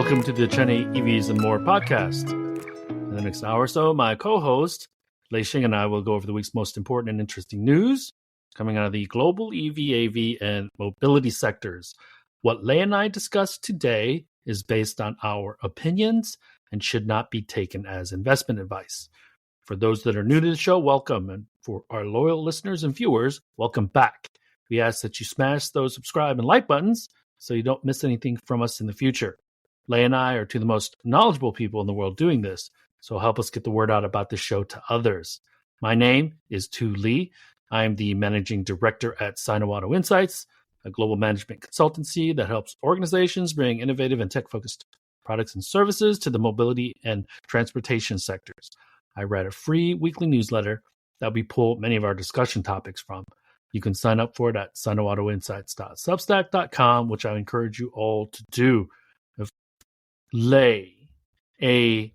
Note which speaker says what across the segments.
Speaker 1: Welcome to the China EVs and More podcast. In the next hour or so, my co-host, Lei Xing, and I will go over the week's most important and interesting news coming out of the global EV, AV, and mobility sectors. What Lei and I discuss today is based on our opinions and should not be taken as investment advice. For those that are new to the show, welcome. And for our loyal listeners and viewers, welcome back. We ask that you smash those subscribe and like buttons so you don't miss anything from us in the future. Lei and I are two of the most knowledgeable people in the world doing this, so help us get the word out about this show to others. My name is Tu Li. I am the managing director at Sino Auto Insights, a global management consultancy that helps organizations bring innovative and tech-focused products and services to the mobility and transportation sectors. I write a free weekly newsletter that we pull many of our discussion topics from. You can sign up for it at sinoautoinsights.substack.com, which I encourage you all to do. Lei, been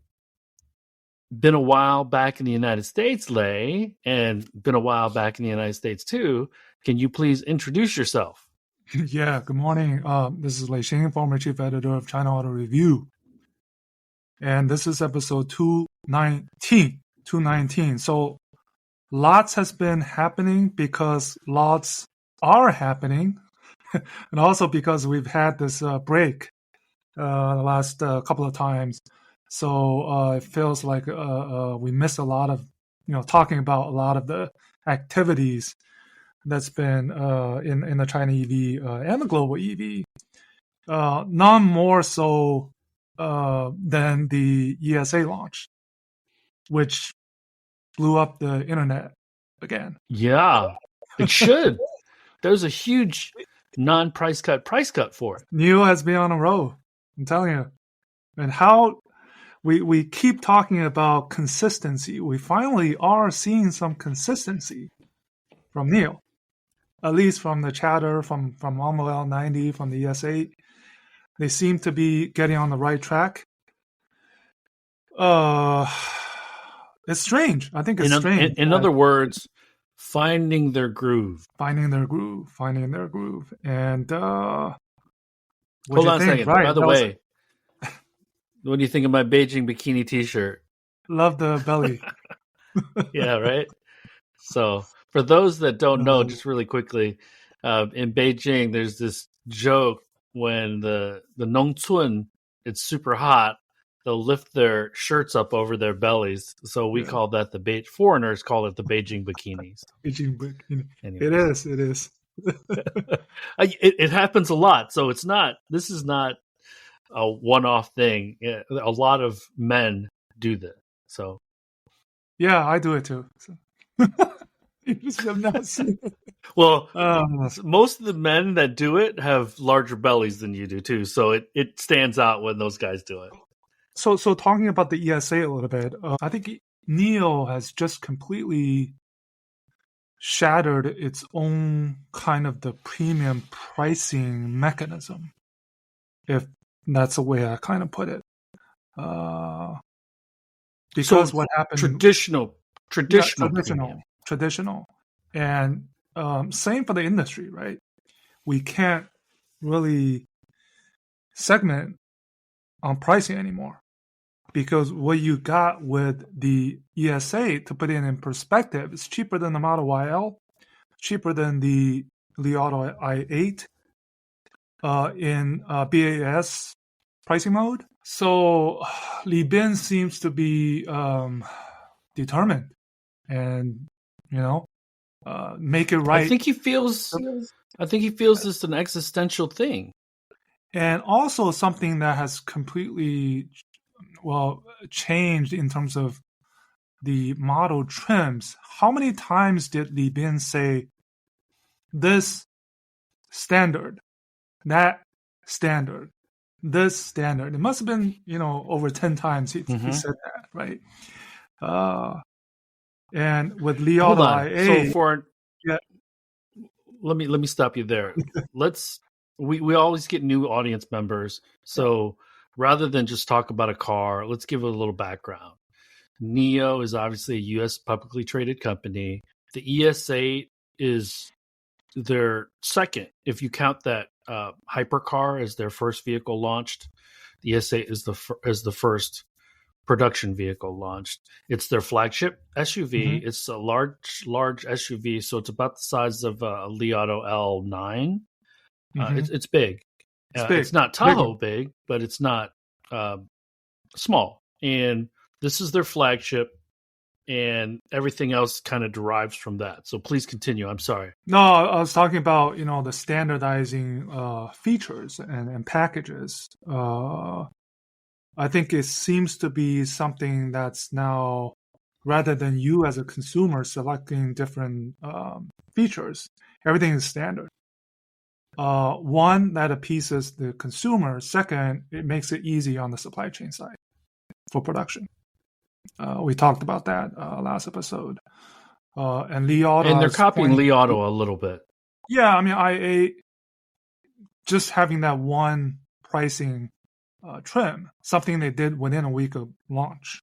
Speaker 1: a while back in the United States, Lei, and been a while back in the United States too. Can you please introduce yourself?
Speaker 2: Yeah, good morning. This is Lei Xing, former chief editor of China Auto Review. And this is episode 219. So lots has been happening because lots are happening. And also because we've had this break the last couple of times. So it feels like we missed a lot of, talking about a lot of the activities that's been in the China EV and the global EV. None more so than the ES8 launch, which blew up the internet again.
Speaker 1: Yeah, it should. There's a huge non-price cut for it.
Speaker 2: NIO has been on a roll, I'm telling you. And how we keep talking about consistency. We finally are seeing some consistency from NIO, at least from the chatter from Almo L90, from the ES8. They seem to be getting on the right track. It's strange. I think it's strange.
Speaker 1: In other words, finding their groove.
Speaker 2: Finding their groove. And
Speaker 1: hold on a second. Right, by the way, what do you think of my Beijing bikini t-shirt?
Speaker 2: Love the belly.
Speaker 1: Yeah, right? So for those that don't know, just really quickly, in Beijing, there's this joke when the Nongcun, it's super hot, they'll lift their shirts up over their bellies. So we call that foreigners call it the Beijing bikinis.
Speaker 2: Beijing bikini. Anyways. It is.
Speaker 1: It happens a lot. So this is not a one-off thing. A lot of men do that. So
Speaker 2: yeah, I do it too. So. You just have not seen it.
Speaker 1: Well, most of the men that do it have larger bellies than you do too. So it stands out when those guys do it.
Speaker 2: So talking about the ES8 a little bit, I think NIO has just completely shattered its own kind of the premium pricing mechanism, if that's the way I kind of put it. Because what happened... Traditional. And same for the industry, right? We can't really segment on pricing anymore. Because what you got with the ES8, to put it in perspective, is cheaper than the Model YL, cheaper than the Li Auto i8 in BAS pricing mode. So Li Bin seems to be determined and, make it right.
Speaker 1: I think he feels this is an existential thing.
Speaker 2: And also something that has completely changed in terms of the model trims. How many times did Li Bin say this standard, that standard, this standard? It must have been, over 10 times he said that, right? And with Li Auto IA,
Speaker 1: let me stop you there. We always get new audience members, so rather than just talk about a car, let's give it a little background. NIO is obviously a U.S. publicly traded company. The ES8 is their second, if you count that hypercar as their first vehicle launched. the ES8 is the first production vehicle launched. It's their flagship SUV.
Speaker 2: Mm-hmm.
Speaker 1: It's a large SUV, so it's about the size of a Li Auto L9.
Speaker 2: Mm-hmm.
Speaker 1: It's big.
Speaker 2: It's big.
Speaker 1: It's not Tahoe big, but it's not small. And this is their flagship, and everything else kind of derives from that. So please continue. I'm sorry.
Speaker 2: No, I was talking about the standardizing features and packages. I think it seems to be something that's now, rather than you as a consumer selecting different features, everything is standard. One, that appeases the consumer. Second, it makes it easy on the supply chain side for production. We talked about that last episode. And Li Auto,
Speaker 1: and they're copying Li Auto a little bit.
Speaker 2: Yeah, I mean, just having that one pricing trim, something they did within a week of launch,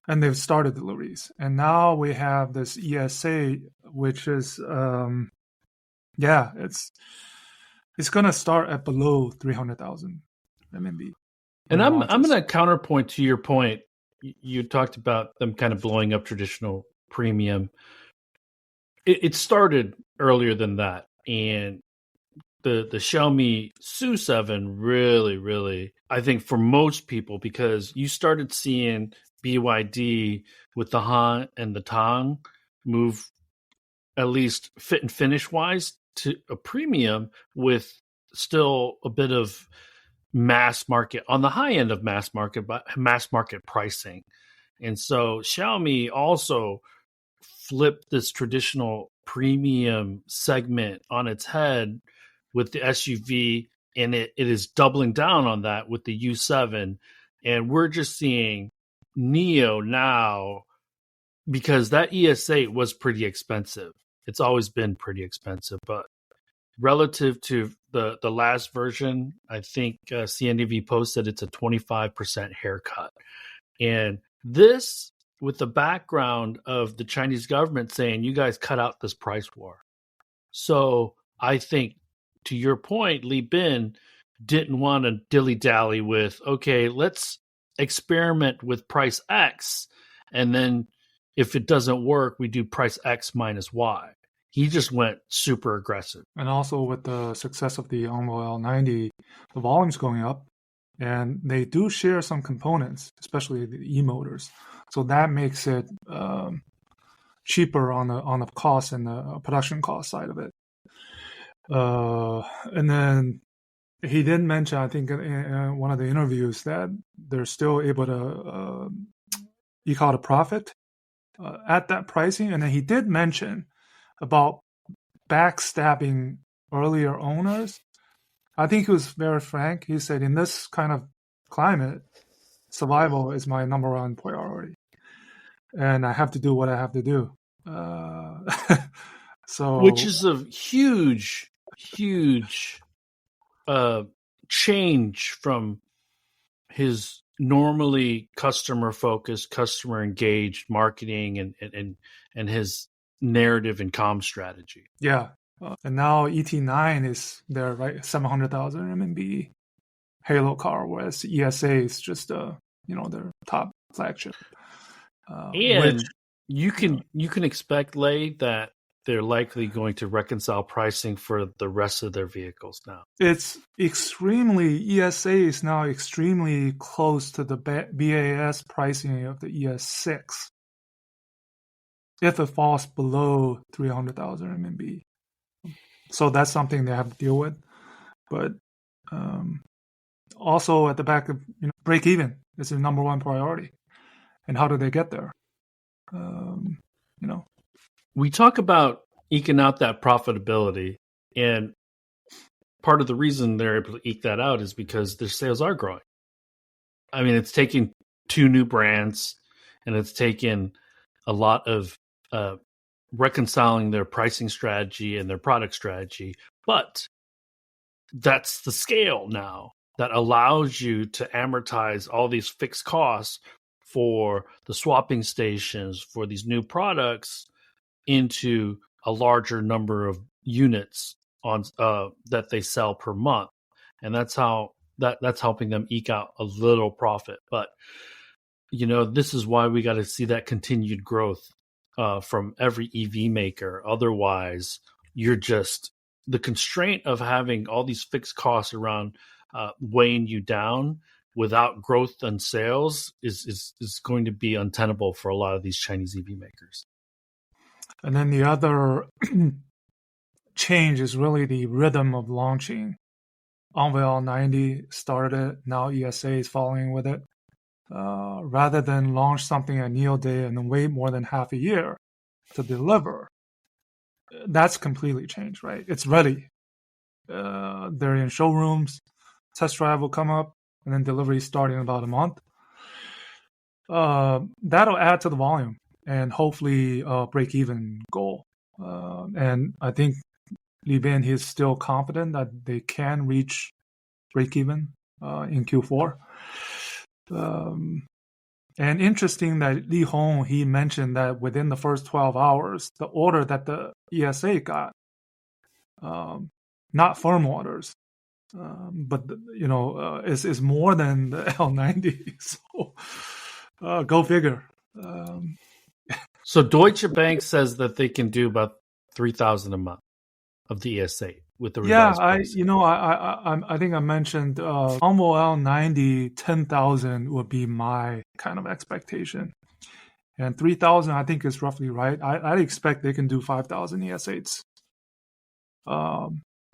Speaker 2: and they've started deliveries. And now we have this ES8, which is, it's going to start at below 300,000 RMB.
Speaker 1: And I'm going to counterpoint to your point. You talked about them kind of blowing up traditional premium. It started earlier than that, and the Xiaomi SU7 really, I think for most people, because you started seeing BYD with the Han and the Tang move at least fit and finish wise to a premium with still a bit of mass market on the high end of mass market, but mass market pricing. And so Xiaomi also flipped this traditional premium segment on its head with the SUV, and it is doubling down on that with the U7. And we're just seeing NIO now, because that ES8 was pretty expensive. It's always been pretty expensive, but relative to the last version, I think CNEV posted it's a 25% haircut. And this, with the background of the Chinese government saying, you guys cut out this price war. So I think, to your point, Li Bin didn't want to dilly-dally with, okay, let's experiment with price X, and then if it doesn't work, we do price X minus Y. He just went super aggressive.
Speaker 2: And also with the success of the Envoy L90, the volume's going up, and they do share some components, especially the e-motors. So that makes it cheaper on the cost and the production cost side of it. And then he did mention, I think, in one of the interviews, that they're still able to eke out a profit at that pricing. And then he did mention about backstabbing earlier owners. I think he was very frank. He said, in this kind of climate, survival is my number one priority, and I have to do what I have to do. So,
Speaker 1: which is a huge change from his normally customer focused, customer engaged marketing and his narrative and comm strategy.
Speaker 2: Yeah. And now ET9 is there, right? 700,000 RMB halo car, whereas ES8 is just their top flagship.
Speaker 1: And you can expect, Lei, that they're likely going to reconcile pricing for the rest of their vehicles now.
Speaker 2: It's ES8 is now extremely close to the BAS pricing of the ES6, if it falls below 300,000 RMB. So that's something they have to deal with. But also at the back of break even is the number one priority. And how do they get there?
Speaker 1: We talk about eking out that profitability, and part of the reason they're able to eke that out is because their sales are growing. I mean, it's taken 2 new brands, and it's taken a lot of reconciling their pricing strategy and their product strategy, but that's the scale now that allows you to amortize all these fixed costs for the swapping stations for these new products into a larger number of units on that they sell per month. And that's how that's helping them eke out a little profit. But this is why we got to see that continued growth from every EV maker. Otherwise, you're just the constraint of having all these fixed costs around weighing you down without growth and sales is going to be untenable for a lot of these Chinese EV makers.
Speaker 2: And then the other change is really the rhythm of launching. Envoy 90 started it. Now ES8 is following with it. Rather than launch something at NIO Day and then wait more than half a year to deliver, that's completely changed, right? It's ready. They're in showrooms. Test drive will come up, and then delivery start in about a month. That'll add to the volume and hopefully break-even goal. And I think Li Bin is still confident that they can reach break-even in Q4. And interesting that Li Hong, he mentioned that within the first 12 hours, the order that the ES8 got, not firm orders, but is more than the L90. So go figure.
Speaker 1: So Deutsche Bank says that they can do about 3,000 a month of the ES8 with the revised pricing.
Speaker 2: I think I mentioned Envoy L90 10,000 would be my kind of expectation, and 3,000 I think is roughly right. I'd expect they can do 5,000 ES8s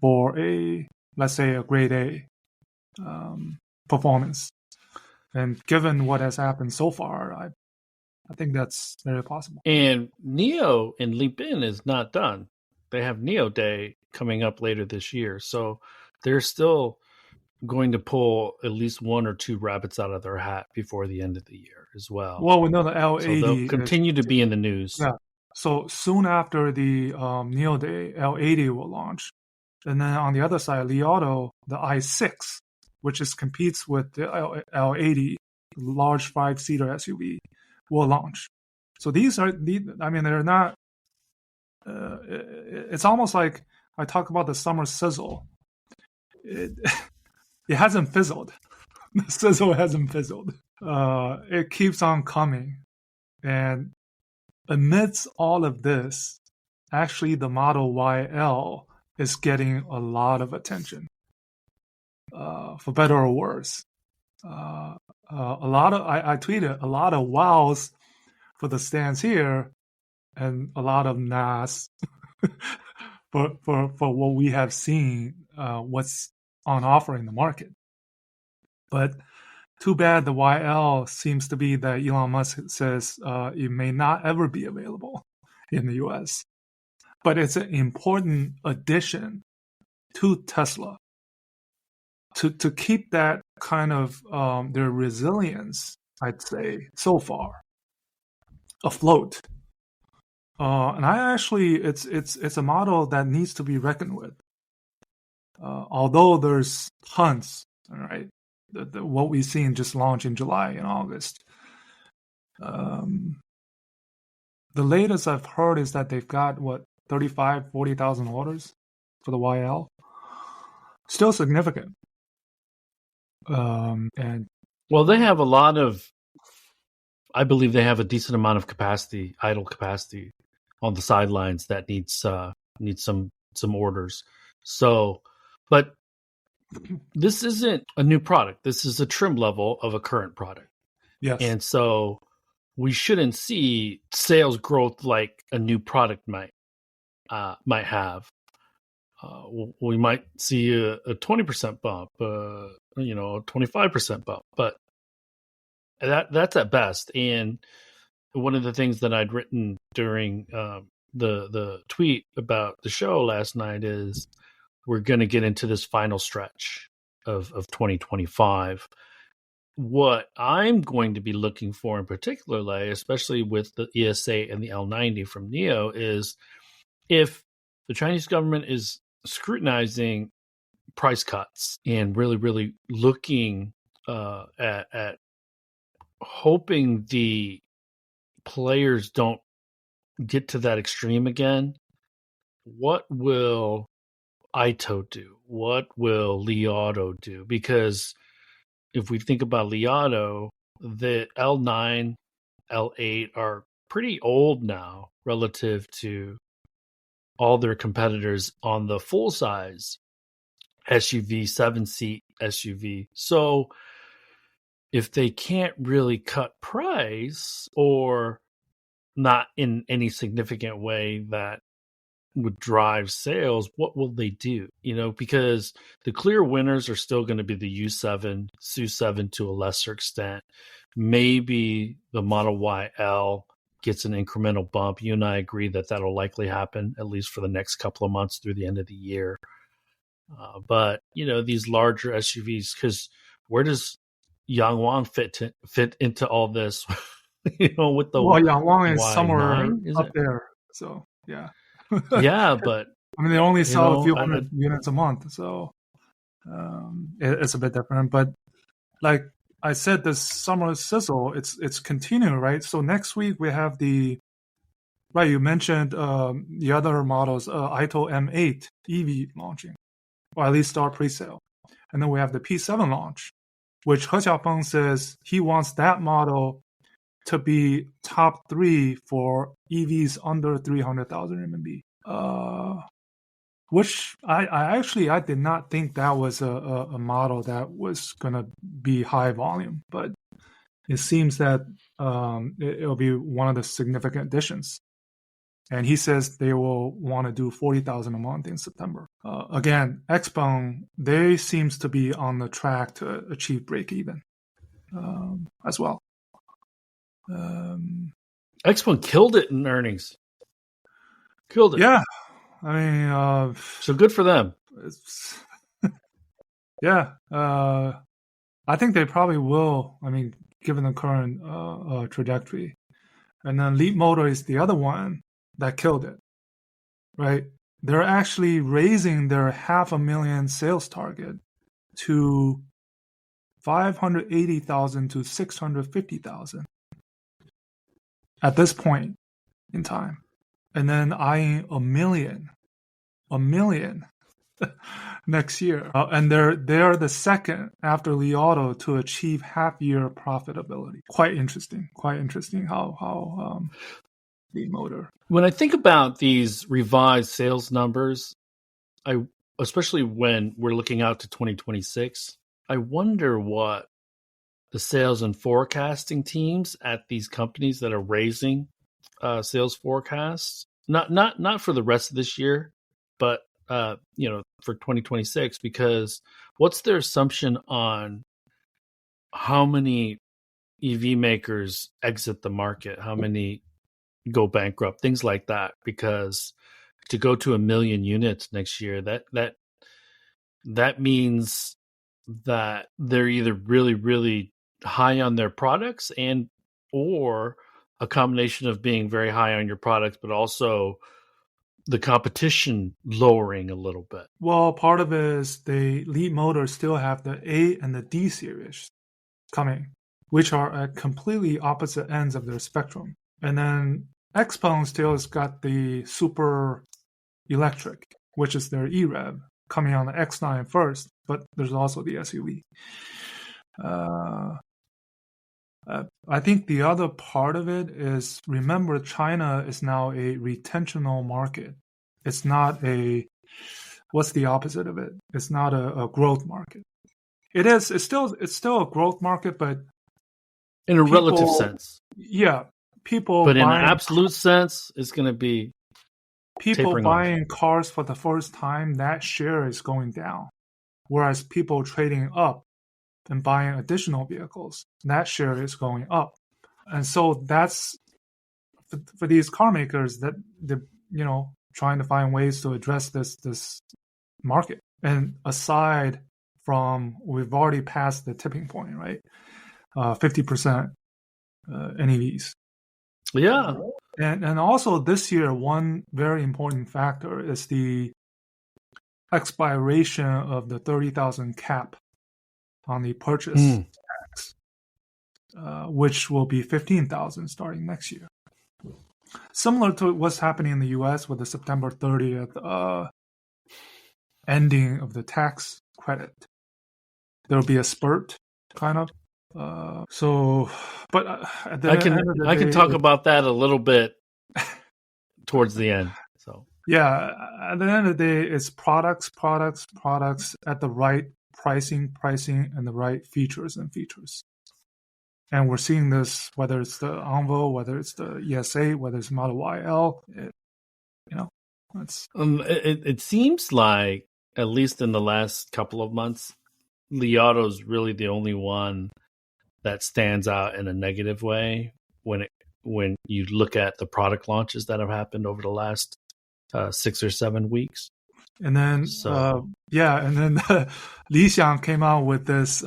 Speaker 2: for let's say a grade A performance. And given what has happened so far, I think that's very possible.
Speaker 1: And NIO in Li Bin is not done. They have NIO Day coming up later this year. So they're still going to pull at least one or two rabbits out of their hat before the end of the year as well.
Speaker 2: Well, we know the L80.
Speaker 1: So they'll continue to be in the news.
Speaker 2: Yeah. So soon after the NIO Day, L80 will launch. And then on the other side, Li Auto, the i6, which competes with the L80, large 5-seater SUV, will launch. So they're not, it's almost like I talk about the summer sizzle. It hasn't fizzled. The sizzle hasn't fizzled. It keeps on coming. And amidst all of this, actually the Model YL is getting a lot of attention, for better or worse. I tweeted a lot of wows for the stands here, and a lot of nas for what we have seen, what's on offer in the market. But too bad the YL seems to be that Elon Musk says it may not ever be available in the US. But it's an important addition to Tesla to keep that kind of their resilience, I'd say, so far afloat. And it's a model that needs to be reckoned with. Although there's tons, all right, what we've seen just launch in July and August. The latest I've heard is that they've got 40,000 orders for the YL. Still significant. And
Speaker 1: well, they have a lot of, I believe they have a decent amount of capacity, idle capacity on the sidelines that needs some orders. So, but this isn't a new product. This is a trim level of a current product.
Speaker 2: Yes.
Speaker 1: And so we shouldn't see sales growth like a new product might have. We might see a 20% bump, a 25% bump, but that's at best. And one of the things that I'd written during the tweet about the show last night is we're going to get into this final stretch of 2025. What I'm going to be looking for in particular, especially with the ES8 and the L90 from NIO, is if the Chinese government is scrutinizing price cuts and really, really looking at hoping the players don't get to that extreme again, what will Ito do? What will Li Auto do? Because if we think about Li Auto, the L9, L8 are pretty old now relative to all their competitors on the full size SUV, 7-seat SUV. So if they can't really cut price, or not in any significant way that would drive sales, what will they do? Because the clear winners are still going to be the U7, SU7 to a lesser extent. Maybe the Model YL gets an incremental bump. You and I agree that that'll likely happen, at least for the next couple of months through the end of the year. But, these larger SUVs, because where does Yangwang fit into all this? With the
Speaker 2: Yangwang is somewhere
Speaker 1: Y9, is
Speaker 2: up
Speaker 1: it?
Speaker 2: there. So, yeah.
Speaker 1: Yeah, but
Speaker 2: I mean, they only sell a few
Speaker 1: I,
Speaker 2: hundred units a month, so it's a bit different. But like I said, this summer sizzle, it's continuing, right? So next week we have right, you mentioned the other models, Ito M8 EV launching, or at least start pre-sale. And then we have the P7 launch, which He Xiaopeng says he wants that model to be top 3 for EVs under 300,000 RMB. Which I did not think that was a model that was going to be high volume, but it seems that it'll be one of the significant additions. And he says they will want to do 40,000 a month in September. Again, XPeng, they seems to be on the track to achieve break even as well.
Speaker 1: XPeng killed it in earnings. Killed it.
Speaker 2: Yeah. I mean,
Speaker 1: so good for them.
Speaker 2: Yeah. I think they probably will. I mean, given the current trajectory. And then Leapmotor is the other one that killed it, right? They're actually raising their 500,000 sales target to 580,000 to 650,000 at this point in time. And then eyeing a million next year. And they're the second after Li Auto to achieve half-year profitability. Quite interesting how Leapmotor.
Speaker 1: When I think about these revised sales numbers, especially when we're looking out to 2026, I wonder what the sales and forecasting teams at these companies that are raising sales forecasts, not for the rest of this year, but for 2026, because what's their assumption on how many EV makers exit the market, how many go bankrupt, things like that? Because to go to 1 million units next year, that means that they're either really, really high on their products or a combination of being very high on your products, but also the competition lowering a little bit.
Speaker 2: Well, part of it is the Leapmotor still have the A and the D series coming, which are at completely opposite ends of their spectrum. And then XPeng still has got the super electric, which is their E-Rev, coming on the X9 first, but there's also the SUV. I think the other part of it is, remember, China is now a retentional market. It's not what's the opposite of it? It's not a growth market. It is. It's still a growth market, but
Speaker 1: in a relative sense.
Speaker 2: Yeah, people.
Speaker 1: But in an absolute sense, it's going to be
Speaker 2: people buying cars for the first time. That share is going down, whereas people trading up and buying additional vehicles, that share is going up. And so that's for these car makers that they're trying to find ways to address this market. And aside from, we've already passed the tipping point, right? 50% NEVs.
Speaker 1: Yeah.
Speaker 2: And also this year, one very important factor is the expiration of the 30,000 cap on the purchase tax, which will be 15,000 starting next year. Similar to what's happening in the U.S. with the September 30th ending of the tax credit. There'll be a spurt, kind of. But at the end of the
Speaker 1: I can
Speaker 2: day,
Speaker 1: talk about that a little bit towards the end. So
Speaker 2: yeah, at the end of the day, it's products at the right pricing, and the right features. And we're seeing this, whether it's the Envo, whether it's the ES8, whether it's Model YL.
Speaker 1: it seems like, at least in the last couple of months, Li Auto is really the only one that stands out in a negative way when you look at the product launches that have happened over the last 6 or 7 weeks.
Speaker 2: And then, Li Xiang came out with this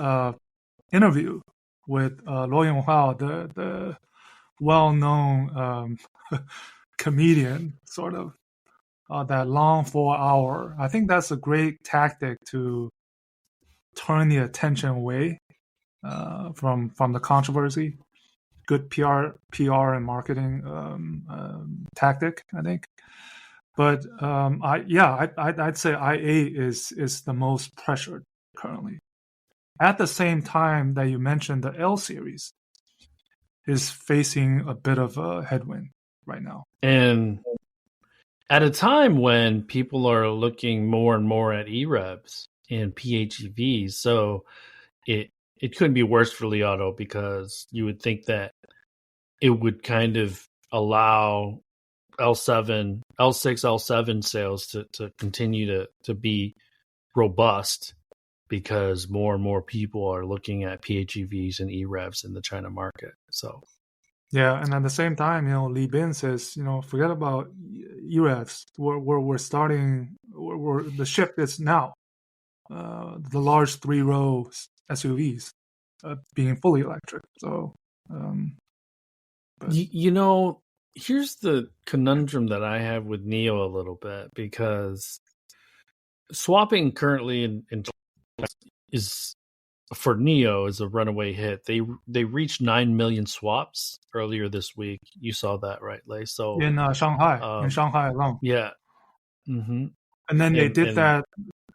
Speaker 2: interview with Luo Yonghao, the well-known comedian, sort of, that long 4 hour. I think that's a great tactic to turn the attention away from the controversy. Good PR and marketing tactic, I think. But I'd say i8 is the most pressured currently. At the same time that you mentioned, the L series is facing a bit of a headwind right now.
Speaker 1: And at a time when people are looking more and more at EREVs and PHEVs, so it couldn't be worse for Li Auto, because you would think that it would kind of allow L6, L7 sales to continue to be robust, because more and more people are looking at PHEVs and EREVs in the China market. So
Speaker 2: yeah, and at the same time, Li Bin says, forget about EREVs. We're starting. The ship is now the large 3-row SUVs being fully electric. So,
Speaker 1: here's the conundrum that I have with NIO a little bit, because swapping currently in is, for NIO, is a runaway hit. They reached 9 million swaps earlier this week. You saw that, right, Lei? So
Speaker 2: in Shanghai alone.
Speaker 1: Yeah. Mm-hmm.
Speaker 2: And then they did that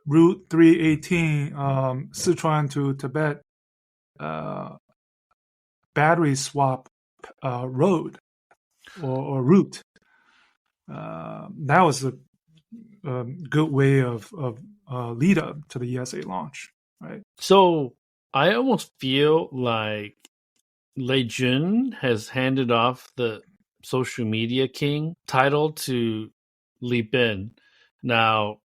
Speaker 2: Route 318, Sichuan to Tibet, battery swap road or route. That was a good way of lead up to the ES8 launch, right?
Speaker 1: So I almost feel like Lei Jun has handed off the social media king title to Li Bin. Now,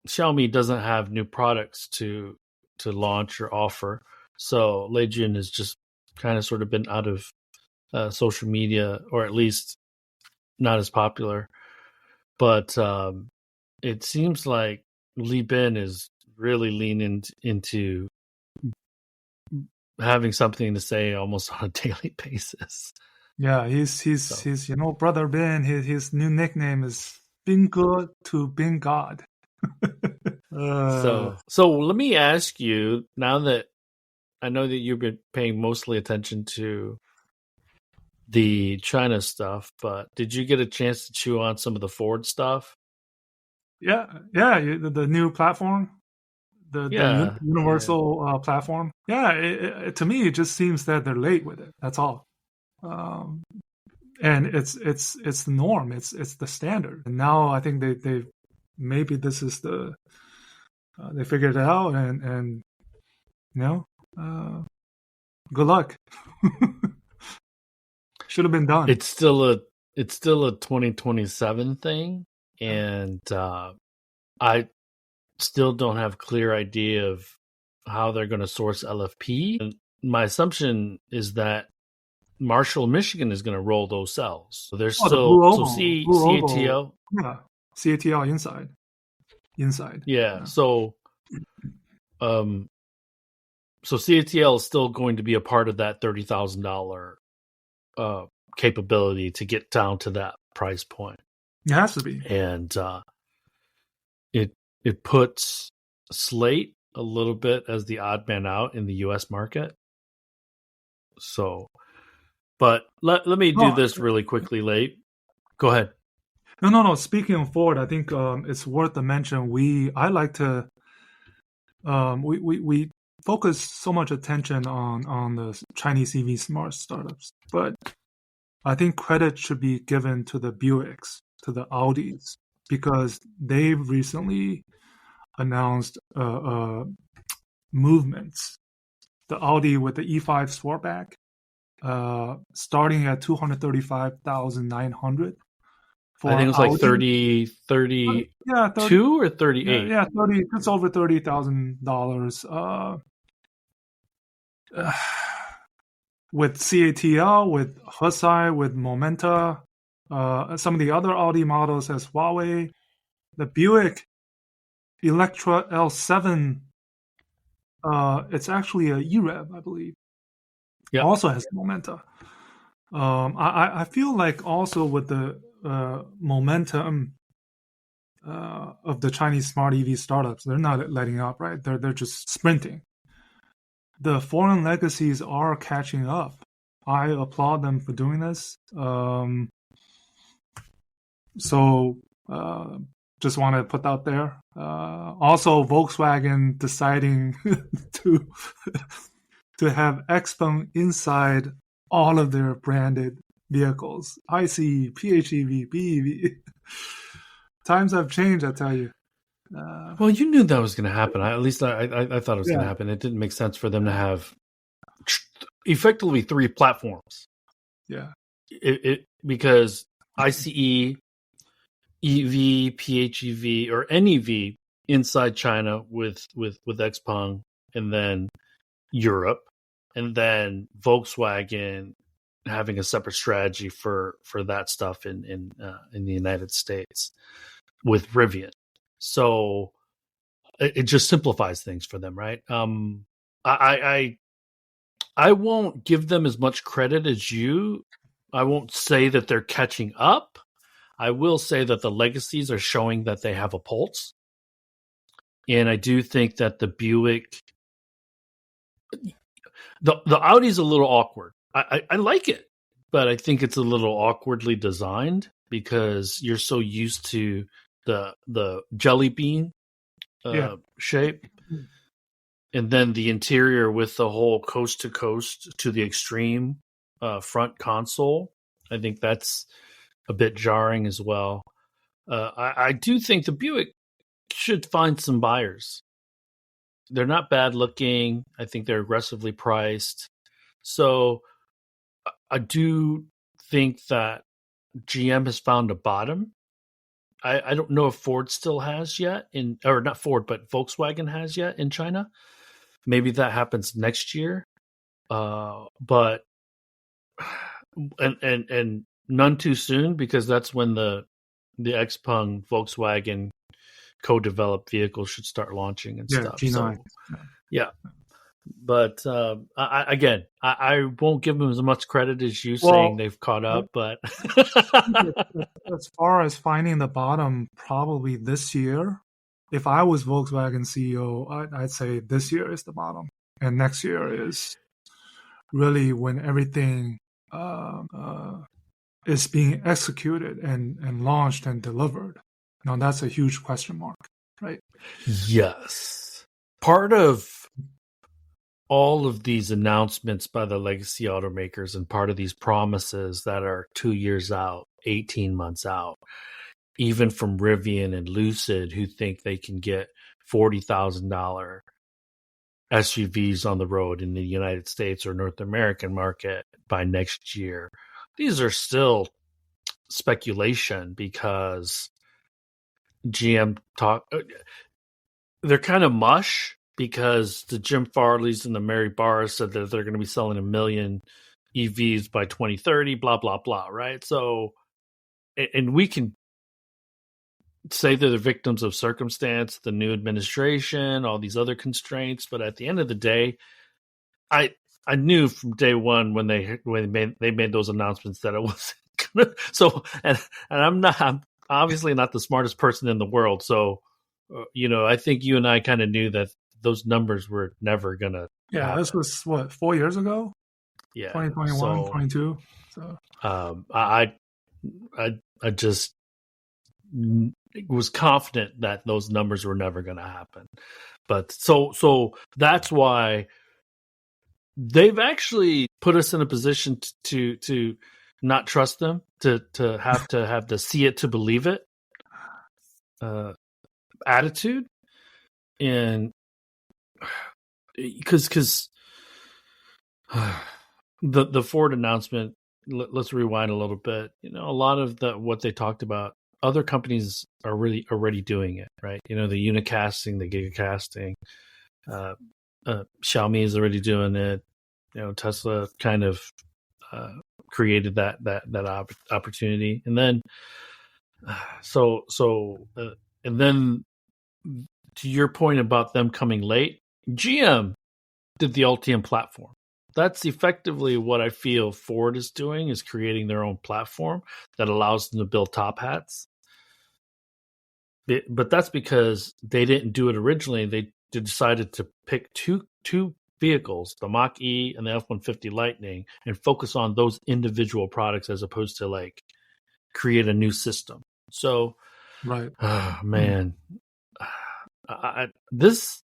Speaker 1: Xiaomi doesn't have new products to launch or offer, so Lei Jun has just kind of sort of been out of social media, or at least not as popular. But it seems like Li Bin is really leaning into having something to say almost on a daily basis.
Speaker 2: Yeah, he's Brother Bin. His new nickname is Bin Ge to Bin God.
Speaker 1: So let me ask you, now that I know that you've been paying mostly attention to the China stuff, but did you get a chance to chew on some of the Ford stuff?
Speaker 2: Yeah, the new platform, the universal platform. Yeah, to me, it just seems that they're late with it. That's all. And it's the norm. It's the standard. And now I think they maybe this is the they figured it out, and good luck. Should have been done.
Speaker 1: It's still a 2027 thing, and I still don't have a clear idea of how they're going to source LFP. And my assumption is that Marshall, Michigan is going to roll those cells. So there's still CATL.
Speaker 2: Yeah, CATL inside.
Speaker 1: Yeah. So CATL is still going to be a part of that $30,000 capability to get down to that price point.
Speaker 2: It has to be.
Speaker 1: And it puts Slate a little bit as the odd man out in the U.S. market. So, but let me do this really quickly, Late. Go ahead.
Speaker 2: No. Speaking of Ford, I think it's worth to mention. I like to we focus so much attention on the Chinese EV smart startups, but I think credit should be given to the Buicks, to the Audis, because they've recently announced movements. The Audi with the E5 Sportback, starting at 235,900
Speaker 1: I think it
Speaker 2: for
Speaker 1: was like
Speaker 2: Audi.
Speaker 1: 30,
Speaker 2: Yeah, 30,
Speaker 1: 32 or 38.
Speaker 2: yeah, 30, just over $30,000. With CATL, with Husai, with Momenta, some of the other Audi models as Huawei, the Buick Electra L7. It's actually a E-Rev, I believe.
Speaker 1: Yeah.
Speaker 2: Also has Momenta. I feel like also with the momentum of the Chinese smart EV startups, they're not letting up, right? They're just sprinting. The foreign legacies are catching up. I applaud them for doing this. So just want to put that there. Also, Volkswagen deciding to to have XPeng inside all of their branded vehicles. ICE, PHEV, BEV. Times have changed, I tell you.
Speaker 1: Well, you knew that was going to happen. At least I thought it was going
Speaker 2: Yeah,
Speaker 1: to happen. It didn't make sense for them to have effectively three platforms.
Speaker 2: yeah,
Speaker 1: Because ICE, EV, PHEV, or NEV inside China with XPeng, and then Europe, and then Volkswagen having a separate strategy for that stuff in the United States with Rivian. So it just simplifies things for them, right? I won't give them as much credit as you. I won't say that they're catching up. I will say that the legacies are showing that they have a pulse. And I do think that the Buick, the Audi's a little awkward. I like it, but I think it's a little awkwardly designed because you're so used to the jelly bean
Speaker 2: yeah.
Speaker 1: shape, and then the interior with the whole coast to coast to the extreme front console. I think that's a bit jarring as well. I do think the Buick should find some buyers. They're not bad looking. I think they're aggressively priced. So I do think that GM has found a bottom. I don't know if Ford still has yet or not Ford, but Volkswagen has yet in China. Maybe that happens next year. But and none too soon because that's when the XPeng Volkswagen co-developed vehicles should start launching and
Speaker 2: Yeah,
Speaker 1: stuff.
Speaker 2: G9.
Speaker 1: So yeah, but I won't give them as much credit as you saying
Speaker 2: Well,
Speaker 1: they've caught up. But
Speaker 2: as far as finding the bottom, probably this year. If I was Volkswagen CEO, I'd say this year is the bottom, and next year is really when everything is being executed and launched and delivered. Now that's a huge question mark, right?
Speaker 1: yes, part of all of these announcements by the legacy automakers and part of these promises that are 2 years out, 18 months out, even from Rivian and Lucid, who think they can get $40,000 SUVs on the road in the United States or North American market by next year. These are still speculation because GM they're kind of mush because the Jim Farleys and the Mary Barrs said that they're going to be selling 1 million EVs by 2030, blah, blah, blah, right? So, and we can say they're the victims of circumstance, the new administration, all these other constraints, but at the end of the day, I knew from day one when they made those announcements that it wasn't gonna. So and I'm obviously not the smartest person in the world. So I think you and I kind of knew that those numbers were never gonna
Speaker 2: Yeah, this
Speaker 1: happen.
Speaker 2: was what 4 years ago,
Speaker 1: Yeah.
Speaker 2: 2021,
Speaker 1: So
Speaker 2: 22. So
Speaker 1: I just was confident that those numbers were never going to happen. But so that's why they've actually put us in a position to not trust them, to have to see it to believe it attitude, and because the Ford announcement. Let's rewind a little bit. A lot of what they talked about, other companies are really already doing it, right? The unicasting, the gigacasting. Xiaomi is already doing it. Tesla kind of created that opportunity, and then and then to your point about them coming late, GM did the Ultium platform. That's effectively what I feel Ford is doing, is creating their own platform that allows them to build top hats. But that's because they didn't do it originally. They decided to pick two vehicles, the Mach-E and the F-150 Lightning, and focus on those individual products as opposed to create a new system. So,
Speaker 2: right.
Speaker 1: Man, this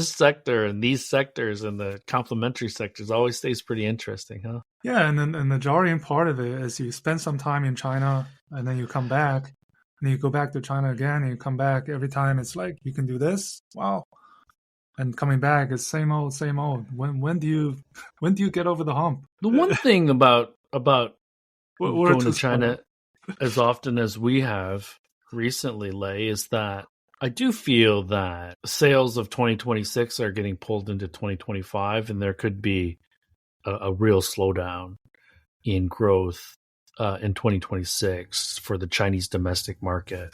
Speaker 1: sector and these sectors and the complementary sectors always stays pretty interesting, huh?
Speaker 2: Yeah, and then the jarring part of it is you spend some time in China and then you come back and then you go back to China again and you come back. Every time it's like, you can do this, wow, and coming back is same old. When do you get over the hump?
Speaker 1: The one thing about
Speaker 2: We're
Speaker 1: going to
Speaker 2: too
Speaker 1: China
Speaker 2: small.
Speaker 1: as often as we have recently, Lei, is that I do feel that sales of 2026 are getting pulled into 2025, and there could be a real slowdown in growth in 2026 for the Chinese domestic market.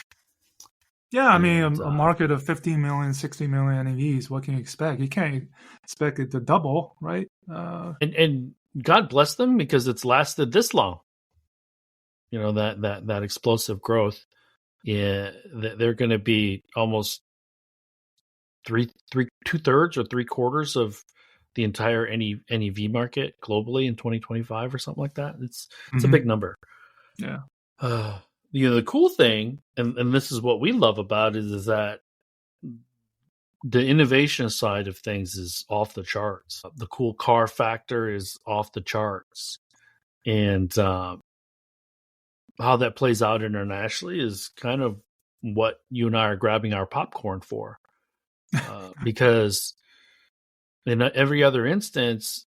Speaker 2: Yeah, I mean, a market of 15 million, 60 million EVs, what can you expect? You can't expect it to double, right?
Speaker 1: And God bless them, because it's lasted this long. That explosive growth. Yeah, they're going to be almost 2/3 or 3/4 of the entire NEV market globally in 2025 or something like that. It's a big number.
Speaker 2: Yeah.
Speaker 1: The cool thing, and this is what we love about it, is that the innovation side of things is off the charts. The cool car factor is off the charts, and how that plays out internationally is kind of what you and I are grabbing our popcorn for. Because in every other instance,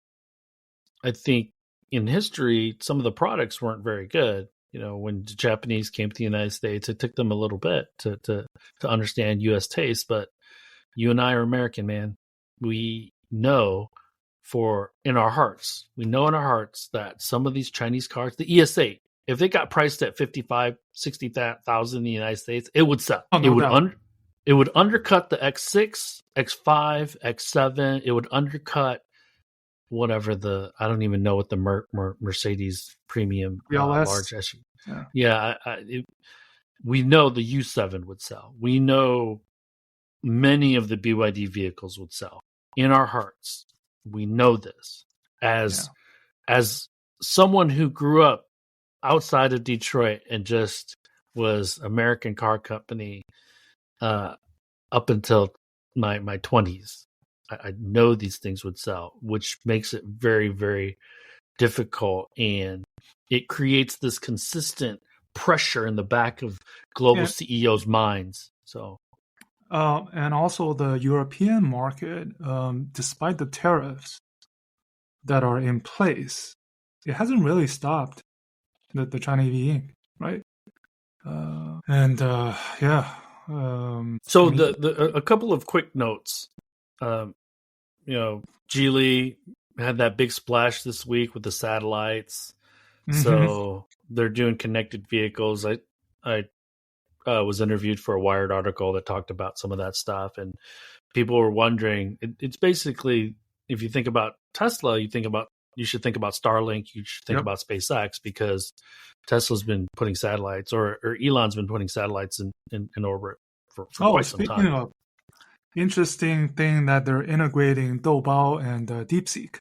Speaker 1: I think in history, some of the products weren't very good. When the Japanese came to the United States, it took them a little bit to understand U.S. taste. But you and I are American, man. We know in our hearts that some of these Chinese cars, the ES8, if they got priced at 55, 60,000 in the United States, it would sell.
Speaker 2: Oh, no doubt.
Speaker 1: It would undercut the X6, X5, X7. It would undercut whatever I don't even know what the Mercedes premium large SUV. Yeah, we know the U7 would sell. We know many of the BYD vehicles would sell. In our hearts, we know this. As someone who grew up outside of Detroit and just was American car company up until my 20s, I know these things would sell, which makes it very, very difficult, and it creates this consistent pressure in the back of global CEOs' minds. So,
Speaker 2: and also the European market, despite the tariffs that are in place, it hasn't really stopped the China EV Inc., right?
Speaker 1: So a couple of quick notes. Geely had that big splash this week with the satellites. So they're doing connected vehicles. I was interviewed for a Wired article that talked about some of that stuff, and people were wondering. It's basically, if you think about Tesla, you should think about Starlink. You should think about SpaceX, because Tesla's been putting satellites, or Elon's been putting satellites in orbit for quite some time.
Speaker 2: Speaking of interesting thing, that they're integrating Doubao and DeepSeek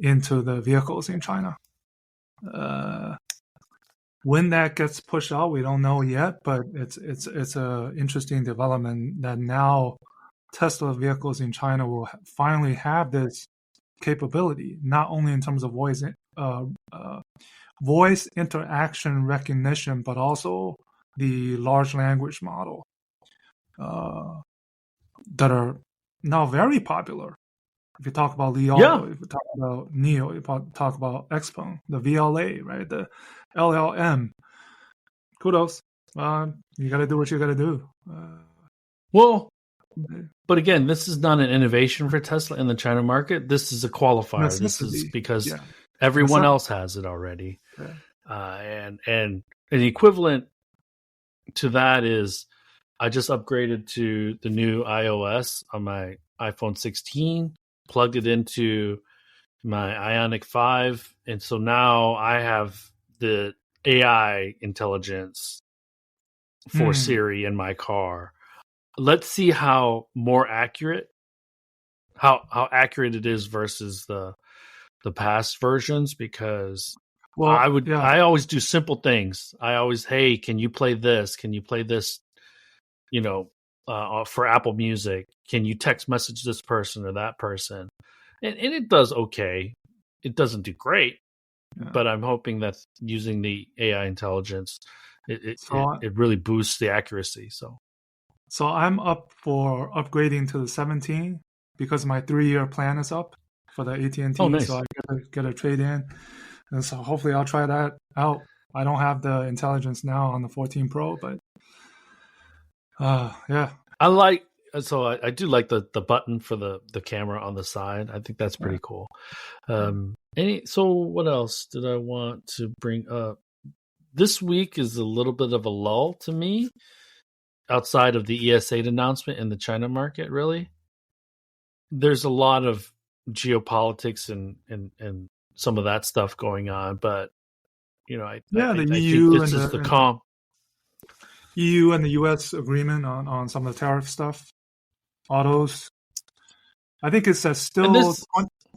Speaker 2: into the vehicles in China. When that gets pushed out, we don't know yet, but it's a interesting development that now Tesla vehicles in China will finally have this capability, not only in terms of voice interaction recognition, but also the large language model that are now very popular. If you talk about Li Auto, if you talk about NIO, if you talk about XPeng, the VLA, right, the LLM, kudos. You got to do what you got to do.
Speaker 1: Well, but again, this is not an innovation for Tesla in the China market. This is a qualifier.
Speaker 2: Necessity.
Speaker 1: This is because everyone else has it already. And an equivalent to that is I just upgraded to the new iOS on my iPhone 16, plugged it into my IONIQ 5, and so now I have the AI intelligence for Siri in my car. Let's see how accurate it is versus the past versions, because I always do simple things. I always, hey, can you play this? Can you play this? For Apple Music, can you text message this person or that person? And it does okay. It doesn't do great, but I'm hoping that using the AI intelligence, it really boosts the accuracy.
Speaker 2: So I'm up for upgrading to the 17 because my 3-year plan is up for the AT&T.
Speaker 1: Oh, nice.
Speaker 2: So I get a trade in, and so hopefully I'll try that out. I don't have the intelligence now on the 14 Pro, but yeah.
Speaker 1: I do like the button for the camera on the side. I think that's pretty cool. So what else did I want to bring up? This week is a little bit of a lull to me, outside of the ES8 announcement in the China market. Really, there's a lot of geopolitics and some of that stuff going on, but I think this is the calm.
Speaker 2: EU and the US agreement on some of the tariff stuff, autos. I think it says still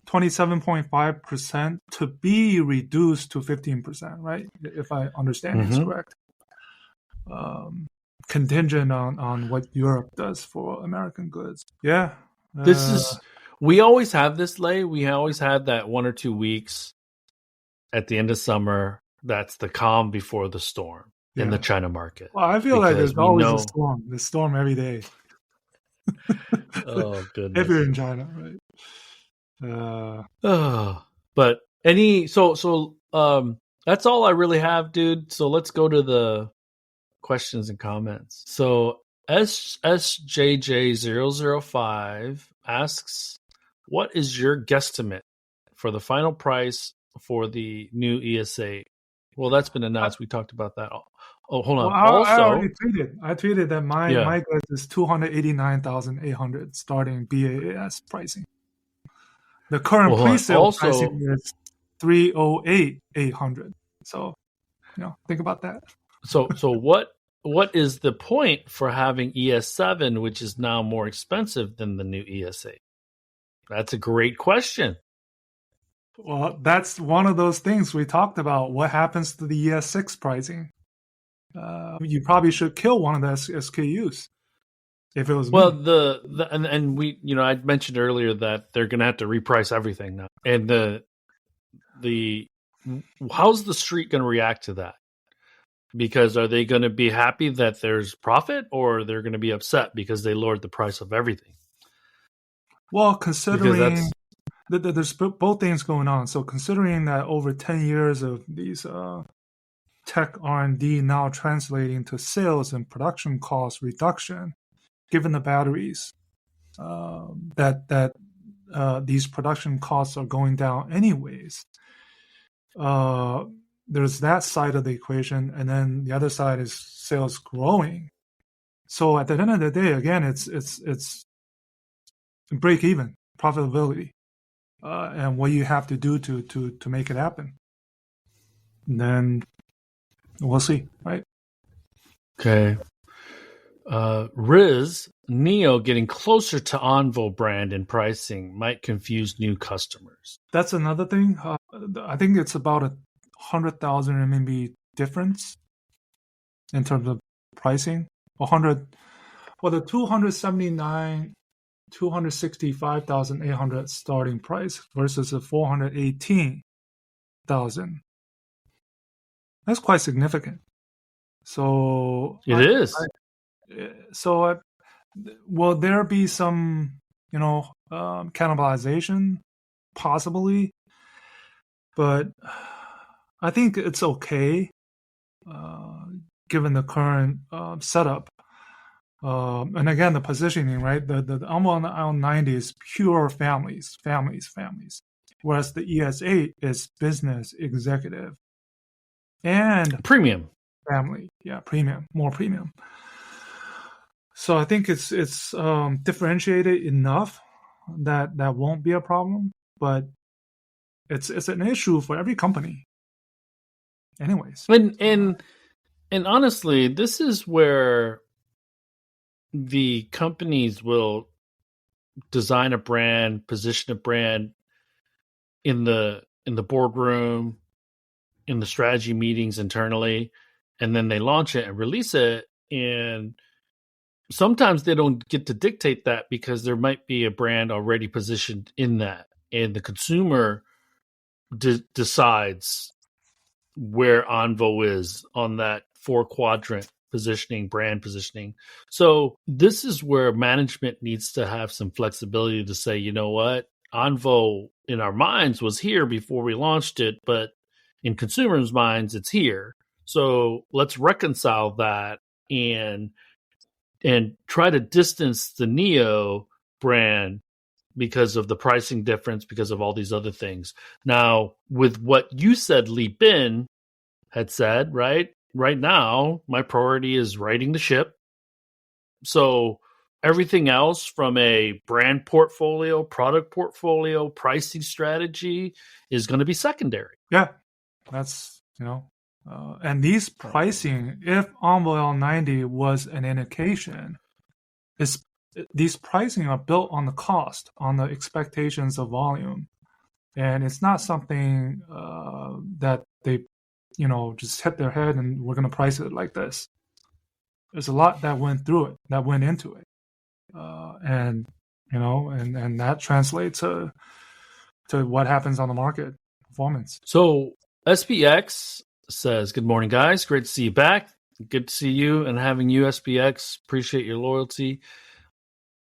Speaker 2: 27.5% to be reduced to 15%, right? If I understand it's correct. Contingent on what Europe does for American goods. Yeah.
Speaker 1: We always have this, Lei. We always had that 1 or 2 weeks at the end of summer. That's the calm before the storm in the China market.
Speaker 2: Well, I feel like there's always a storm. There's storm every day.
Speaker 1: Oh, goodness.
Speaker 2: If you're in China, right?
Speaker 1: But that's all I really have, dude. So let's go to the questions and comments. So SSJJ005 asks, what is your guesstimate for the final price for the new ES8? Well, that's been announced. We talked about that. Oh, hold on.
Speaker 2: I already tweeted. I tweeted that my guess is 289,800 starting BAS pricing. The current pre-sale pricing is 308,800. So, think about that.
Speaker 1: So what is the point for having ES7, which is now more expensive than the new ES8? That's a great question.
Speaker 2: Well, that's one of those things we talked about. What happens to the ES6 pricing? You probably should kill one of the SKUs if it was me.
Speaker 1: Well, and we, I mentioned earlier that they're going to have to reprice everything now, and how's the street going to react to that? Because are they going to be happy that there's profit, or they're going to be upset because they lowered the price of everything?
Speaker 2: Well, considering there's both things going on. So considering that over 10 years of these tech R&D now translating to sales and production cost reduction, given the batteries, that these production costs are going down anyways. There's that side of the equation, and then the other side is sales growing. So at the end of the day, again, it's break even profitability, and what you have to do to make it happen. And then we'll see, right?
Speaker 1: Okay. Riz, NIO getting closer to Envo brand in pricing might confuse new customers.
Speaker 2: That's another thing. I think it's about 100,000 RMB difference in terms of pricing. The 265,800 starting price versus the 418,000. That's quite significant. So
Speaker 1: it is.
Speaker 2: Will there be some, cannibalization? Possibly, but I think it's okay, given the current setup. And again, the positioning, right? The ION90 is pure families, whereas the ES8 is business, executive, and
Speaker 1: premium.
Speaker 2: Family, yeah, premium, more premium. So I think it's differentiated enough that won't be a problem, but it's an issue for every company. Anyways,
Speaker 1: and honestly, this is where the companies will design a brand, position a brand in the boardroom, in the strategy meetings internally, and then they launch it and release it. And sometimes they don't get to dictate that because there might be a brand already positioned in that, and the consumer decides where Onvo is on that 4-quadrant positioning, brand positioning. So this is where management needs to have some flexibility to say, you know what, Onvo in our minds was here before we launched it, but in consumers' minds, it's here. So let's reconcile that and try to distance the NIO brand because of the pricing difference, because of all these other things. Now, with what you said, Li Bin had said, right now, my priority is righting the ship. So everything else from a brand portfolio, product portfolio, pricing strategy is going to be secondary.
Speaker 2: Yeah, that's, and these pricing, if Onvo L90 was an indication, these pricing are built on the cost, on the expectations of volume. And it's not something that they, just hit their head and we're going to price it like this. There's a lot that went into it. And that translates to what happens on the market performance.
Speaker 1: So SPX says, good morning, guys. Great to see you back. Good to see you and having you, SPX. Appreciate your loyalty.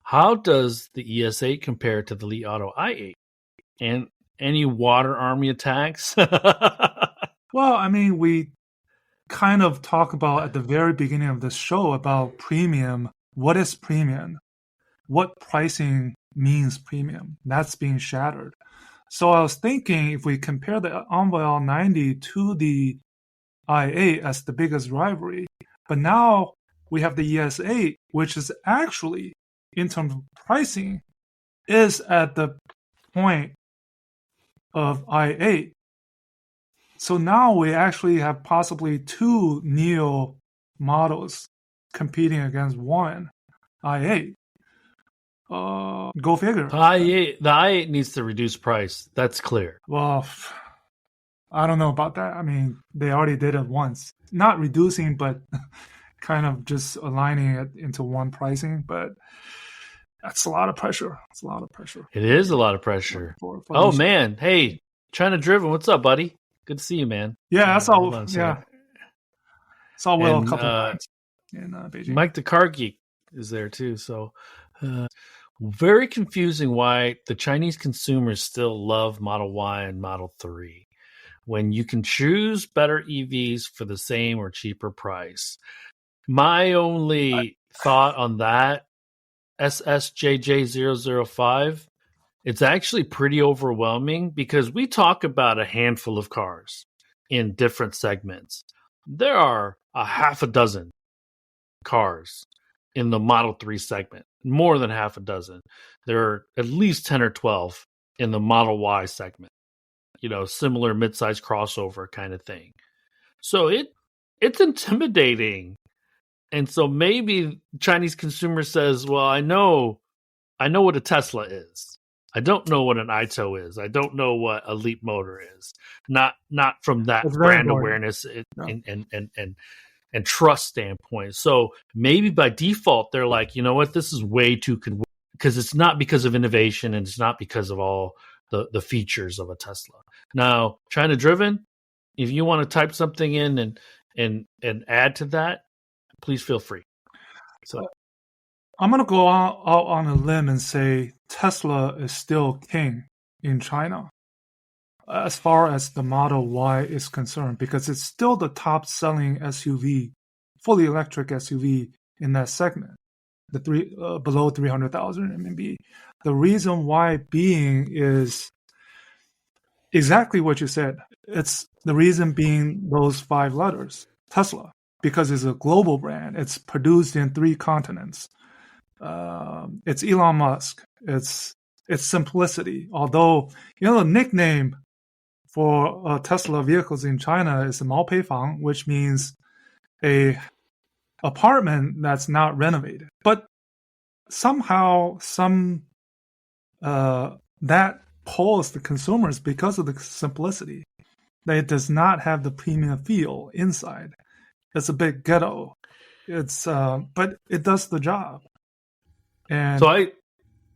Speaker 1: How does the ES8 compare to the Li Auto i8? And any water army attacks?
Speaker 2: Well, I mean, we kind of talk about at the very beginning of this show about premium. What is premium? What pricing means premium? That's being shattered. So I was thinking if we compare the Onvo L90 to the i8 as the biggest rivalry, but now we have the ES8, which is actually, in terms of pricing, is at the point of i8. So now we actually have possibly two NIO models competing against one i8. Go figure.
Speaker 1: The i8 needs to reduce price. That's clear.
Speaker 2: Well, I don't know about that. I mean, they already did it once. Not reducing, but kind of just aligning it into one pricing. But that's a lot of pressure. It's a lot of pressure.
Speaker 1: It is a lot of pressure. For man. Hey, China Driven, what's up, buddy? Good to see you, man.
Speaker 2: Yeah, that's all. Yeah. Saw Will a couple of times in Beijing.
Speaker 1: Mike the Car Geek is there too. So very confusing why the Chinese consumers still love Model Y and Model 3 when you can choose better EVs for the same or cheaper price. My only thought on that, SSJJ005, it's actually pretty overwhelming because we talk about a handful of cars in different segments. There are a half a dozen cars in the Model 3 segment, more than half a dozen. There are at least 10 or 12 in the Model Y segment, similar mid-size crossover kind of thing. So it's intimidating. And so maybe Chinese consumer says, well, I know what a Tesla is. I don't know what an ITO is. I don't know what a Leapmotor is. Not from that
Speaker 2: It's very
Speaker 1: brand
Speaker 2: important.
Speaker 1: awareness
Speaker 2: Yeah.
Speaker 1: and trust standpoint. So maybe by default they're like, you know what, this is way too because it's not because of innovation and it's not because of all the features of a Tesla. Now, China driven, if you want to type something in and add to that, please feel free. So
Speaker 2: I'm going to go out on a limb and say Tesla is still king in China as far as the Model Y is concerned, because it's still the top selling SUV, fully electric SUV in that segment, the below 300,000 RMB. The reason why being is exactly what you said. It's the reason being those 5 letters, Tesla, because it's a global brand. It's produced in 3 continents. It's Elon Musk. It's simplicity. Although, the nickname for Tesla vehicles in China is 毛坯房, which means a apartment that's not renovated. But somehow, that pulls the consumers because of the simplicity. That it does not have the premium feel inside. It's a bit ghetto. But it does the job. And
Speaker 1: so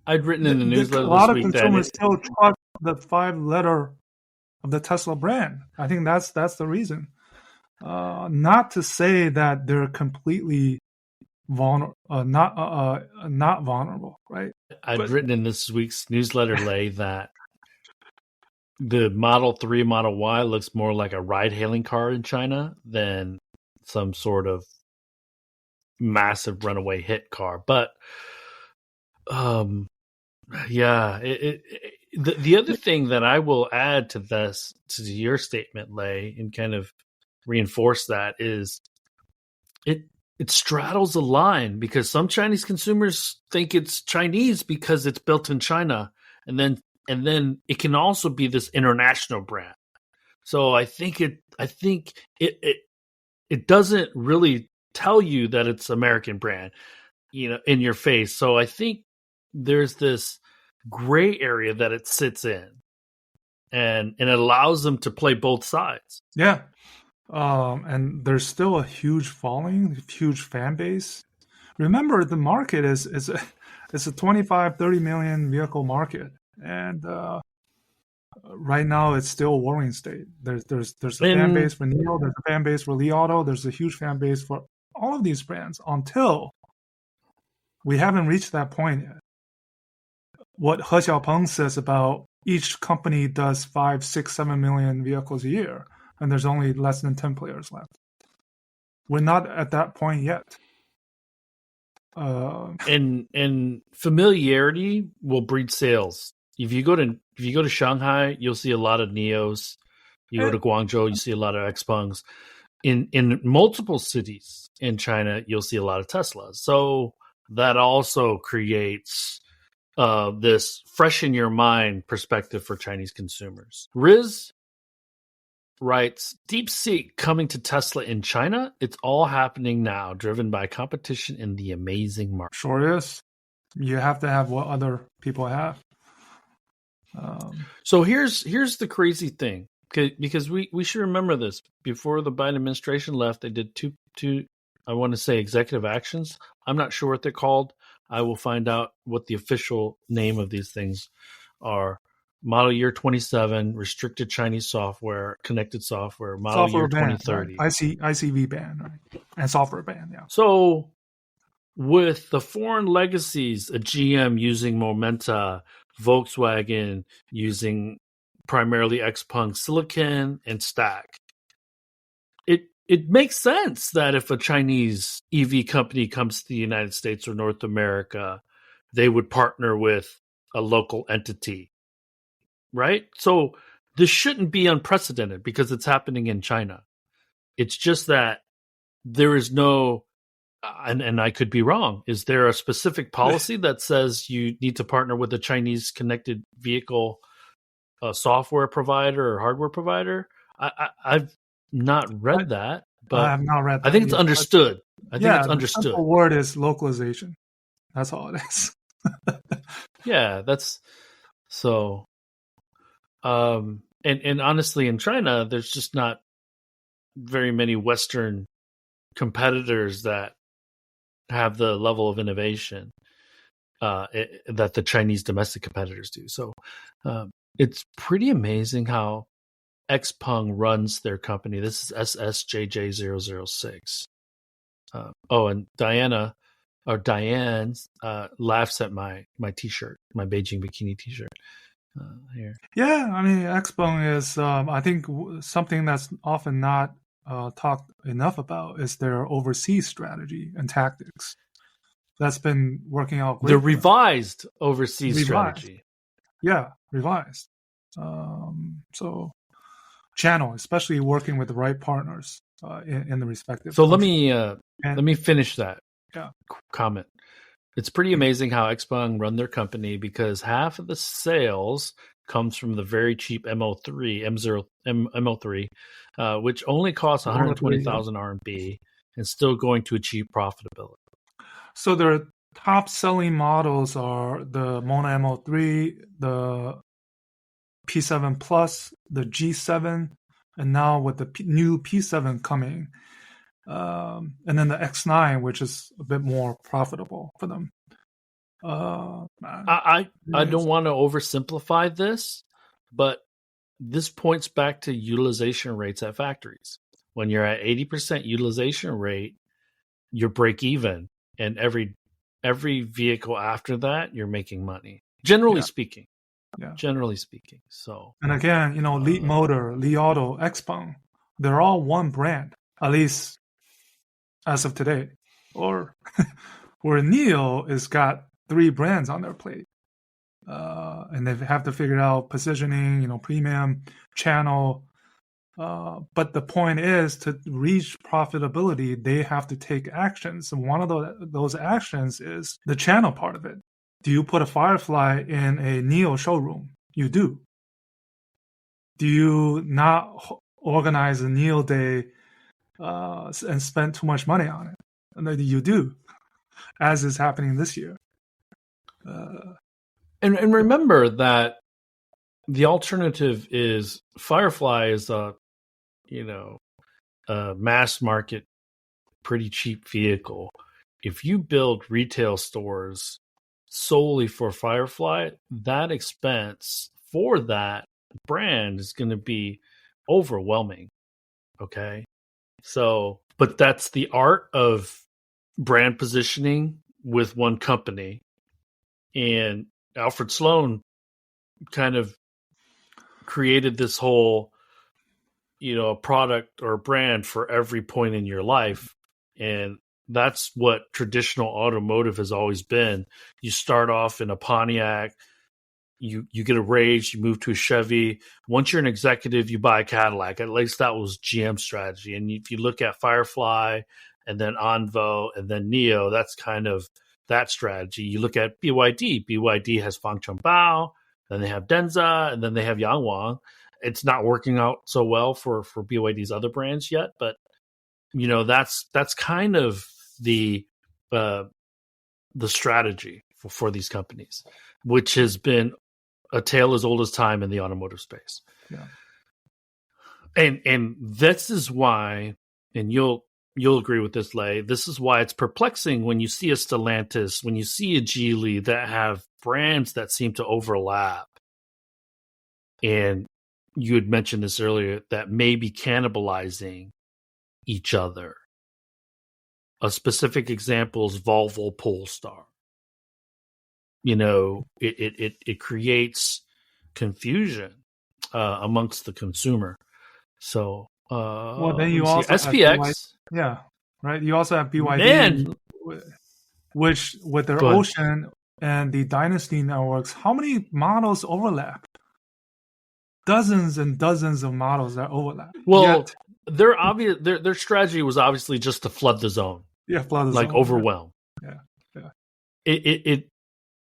Speaker 1: I'd written in the newsletter
Speaker 2: a lot
Speaker 1: this
Speaker 2: of
Speaker 1: week
Speaker 2: consumers
Speaker 1: that
Speaker 2: still trust the 5 letter of the Tesla brand. I think that's the reason. Not to say that they're completely not vulnerable, right?
Speaker 1: I'd written in this week's newsletter, Lay, that the Model 3, Model Y looks more like a ride-hailing car in China than some sort of massive runaway hit car. But yeah, the other thing that I will add to this, to your statement, Lay, and kind of reinforce that is it straddles a line, because some Chinese consumers think it's Chinese because it's built in China, and then it can also be this international brand. So I think it doesn't really tell you that it's American brand, in your face. So I think there's this gray area that it sits in, and it allows them to play both sides.
Speaker 2: Yeah. And there's still a huge following, huge fan base. Remember, the market is a 25-30 million vehicle market, and right now it's still a warring state. There's a fan base for NIO, there's a fan base for Li Auto, there's a huge fan base for all of these brands until we haven't reached that point yet. What He Xiaopeng says about each company does 5, 6, 7 million vehicles a year, and there's only less than 10 players left. We're not at that point yet.
Speaker 1: And familiarity will breed sales. If you go to Shanghai, you'll see a lot of NIOs. You go to Guangzhou, you see a lot of XPengs. In multiple cities in China, you'll see a lot of Teslas. So that also creates this fresh in your mind perspective for Chinese consumers. Riz writes, DeepSeek coming to Tesla in China. It's all happening now, driven by competition in the amazing market.
Speaker 2: Sure is. You have to have what other people have.
Speaker 1: So here's the crazy thing, because we should remember this. Before the Biden administration left, they did two I want to say executive actions. I'm not sure what they're called. I will find out what the official name of these things are. Model year 27, restricted Chinese software, connected software, model software year ban, 2030.
Speaker 2: Right? ICV ban, right? And software ban, yeah.
Speaker 1: So with the foreign legacies, a GM using Momenta, Volkswagen using primarily XPeng silicon and stack, it makes sense that if a Chinese EV company comes to the United States or North America, they would partner with a local entity, right? So this shouldn't be unprecedented because it's happening in China. It's just that there is no, and I could be wrong, is there a specific policy that says you need to partner with a Chinese connected vehicle software provider or hardware provider? I've not read that, but
Speaker 2: I have not read that.
Speaker 1: I think it's understood. I think it's understood.
Speaker 2: The simple word is localization. That's all it is.
Speaker 1: Yeah, that's So, and honestly, in China, there's just not very many Western competitors that have the level of innovation that the Chinese domestic competitors do. So, it's pretty amazing how XPeng runs their company. This is SSJJ006. And Diane laughs at my T-shirt, my Beijing bikini T-shirt here.
Speaker 2: Yeah, I mean, XPeng is, I think, something that's often not talked enough about is their overseas strategy and tactics. That's been working out great.
Speaker 1: The revised overseas strategy.
Speaker 2: Yeah, revised. So channel, especially working with the right partners in the respective.
Speaker 1: So
Speaker 2: countries.
Speaker 1: let me finish that
Speaker 2: Yeah.
Speaker 1: comment. It's pretty amazing how XPeng run their company because half of the sales comes from the very cheap MO3, which only costs 120,000 RMB and still going to achieve profitability.
Speaker 2: So their top selling models are the Mona MO3, the P7 Plus, the G7, and now with the new P7 coming, and then the X9, which is a bit more profitable for them.
Speaker 1: I don't want to oversimplify this, but this points back to utilization rates at factories. When you're at 80% utilization rate, you're break even, and every vehicle after that, you're making money. Generally speaking.
Speaker 2: Yeah.
Speaker 1: Generally speaking. So,
Speaker 2: and again, Leapmotor, Li Auto, XPeng, they're all one brand, at least as of today. Or where NIO has got 3 brands on their plate. And they have to figure out positioning, premium, channel. But the point is, to reach profitability, they have to take actions. And one of those actions is the channel part of it. Do you put a Firefly in a NIO showroom? You do. Do you not organize a NIO day and spend too much money on it? And you do, as is happening this year.
Speaker 1: And remember that the alternative is Firefly is a mass market, pretty cheap vehicle. If you build retail stores solely for Firefly, that expense for that brand is going to be overwhelming. Okay. So, but that's the art of brand positioning with one company. And Alfred Sloan kind of created this whole, product or brand for every point in your life. And that's what traditional automotive has always been. You start off in a Pontiac, you get a raise, you move to a Chevy. Once you're an executive, you buy a Cadillac. At least that was GM's strategy. And if you look at Firefly and then Envo and then NIO, that's kind of that strategy. You look at BYD. BYD has Fang Chongbao, then they have Denza, and then they have Yangwang. It's not working out so well for BYD's other brands yet, but that's kind of the strategy for these companies, which has been a tale as old as time in the automotive space.
Speaker 2: Yeah.
Speaker 1: And this is why, and you'll agree with this, Lei, this is why it's perplexing when you see a Stellantis, when you see a Geely that have brands that seem to overlap. And you had mentioned this earlier, that may be cannibalizing each other. A specific example is Volvo Polestar. It creates confusion amongst the consumer. So,
Speaker 2: then you also
Speaker 1: SPX,
Speaker 2: right. You also have BYD,
Speaker 1: man,
Speaker 2: which with their Ocean and the Dynasty networks, how many models overlap? Dozens and dozens of models that overlap.
Speaker 1: Well, their strategy was obviously just to flood the zone.
Speaker 2: Yeah, flood the zone.
Speaker 1: Overwhelm.
Speaker 2: Yeah.
Speaker 1: It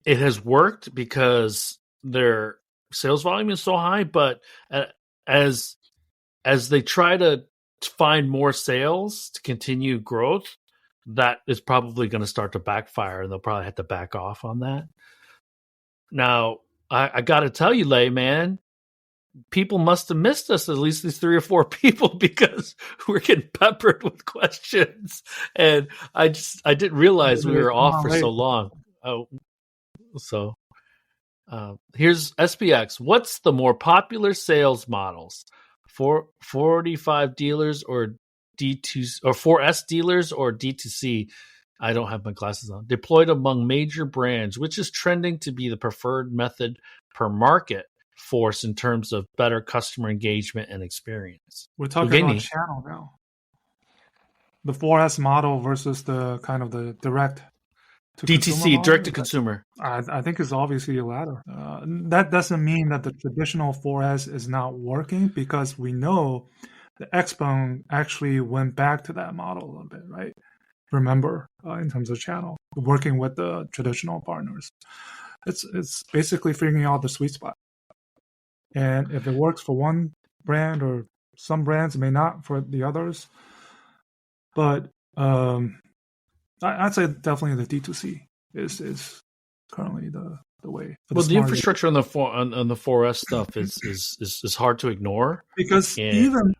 Speaker 1: has worked because their sales volume is so high, but as they try to find more sales to continue growth, that is probably going to start to backfire, and they'll probably have to back off on that. Now, I got to tell you, Lei, man, people must have missed us, at least these 3 or 4 people, because we're getting peppered with questions. And I didn't realize we were off for so long. So here's SPX. What's the more popular sales models? 45 dealers or D2 or 4S dealers or D2C? I don't have my glasses on. Deployed among major brands, which is trending to be the preferred method per market force in terms of better customer engagement and experience.
Speaker 2: We're talking about channel now. The 4S model versus the kind of the direct to
Speaker 1: DTC, direct to consumer.
Speaker 2: I think it's obviously the latter. That doesn't mean that the traditional 4S is not working, because we know the XPeng actually went back to that model a little bit, right? Remember, in terms of channel, working with the traditional partners. It's basically figuring out the sweet spot. And if it works for one brand, or some brands may not for the others. But I'd say definitely the D2C is currently the way.
Speaker 1: Well, the infrastructure on the 4S stuff is hard to ignore,
Speaker 2: because even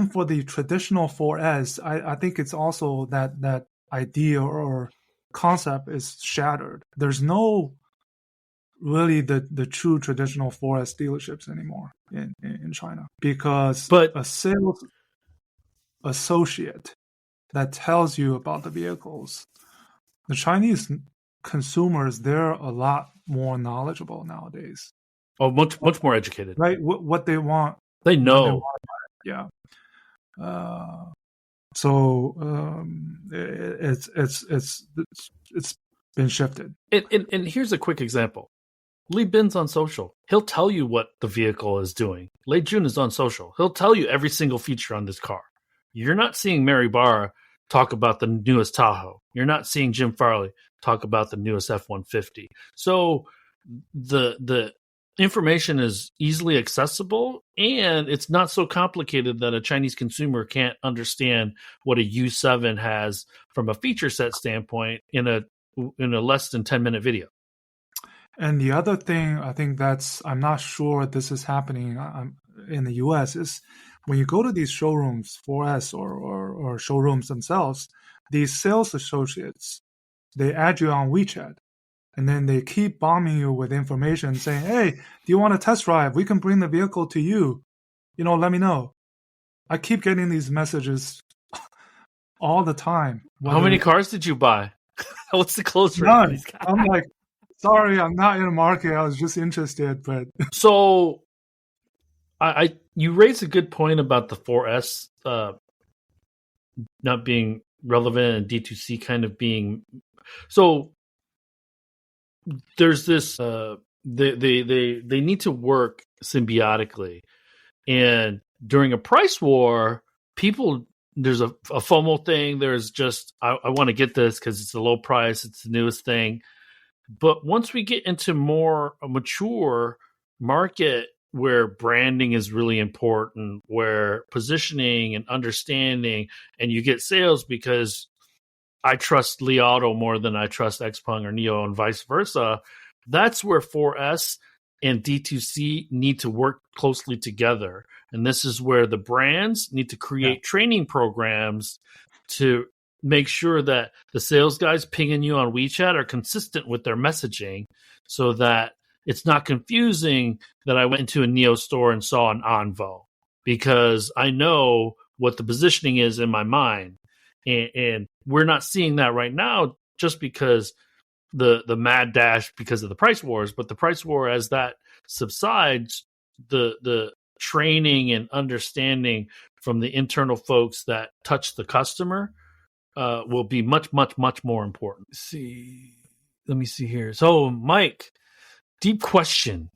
Speaker 2: for the traditional 4S, I think it's also that idea or concept is shattered. There's no really the true traditional 4S dealerships anymore in China, because a sales associate that tells you about the vehicles, the Chinese consumers, they're a lot more knowledgeable nowadays.
Speaker 1: Oh, much more educated,
Speaker 2: right? What they want,
Speaker 1: they know.
Speaker 2: Yeah. So it's been shifted.
Speaker 1: And here's a quick example. Li Bin's on social. He'll tell you what the vehicle is doing. Lei Jun is on social. He'll tell you every single feature on this car. You're not seeing Mary Barra talk about the newest Tahoe. You're not seeing Jim Farley talk about the newest F-150. So the information is easily accessible, and it's not so complicated that a Chinese consumer can't understand what a U7 has from a feature set standpoint in a less than 10-minute video.
Speaker 2: And the other thing, I think I'm not sure this is happening in the US, is when you go to these showrooms, 4S or showrooms themselves, these sales associates, they add you on WeChat, and then they keep bombing you with information saying, hey, do you want a test drive? We can bring the vehicle to you. Let me know. I keep getting these messages all the time.
Speaker 1: How many cars did you buy? What's the close rate?
Speaker 2: None. I'm like, sorry, I'm not in the market. I was just interested, but
Speaker 1: so you raised a good point about the 4S not being relevant and D2C kind of being. So there's this. They need to work symbiotically, and during a price war, there's a FOMO thing. There's just I want to get this because it's a low price, it's the newest thing. But once we get into more a mature market where branding is really important, where positioning and understanding, and you get sales because I trust Li Auto more than I trust XPeng or NIO and vice versa, that's where 4S and D2C need to work closely together. And this is where the brands need to create training programs to make sure that the sales guys pinging you on WeChat are consistent with their messaging, so that it's not confusing that I went into a NIO store and saw an Envo, because I know what the positioning is in my mind. And we're not seeing that right now just because the mad dash because of the price wars, but the price war, as that subsides, the training and understanding from the internal folks that touch the customer will be much, much, much more important. Let me see here. So, Mike, deep question.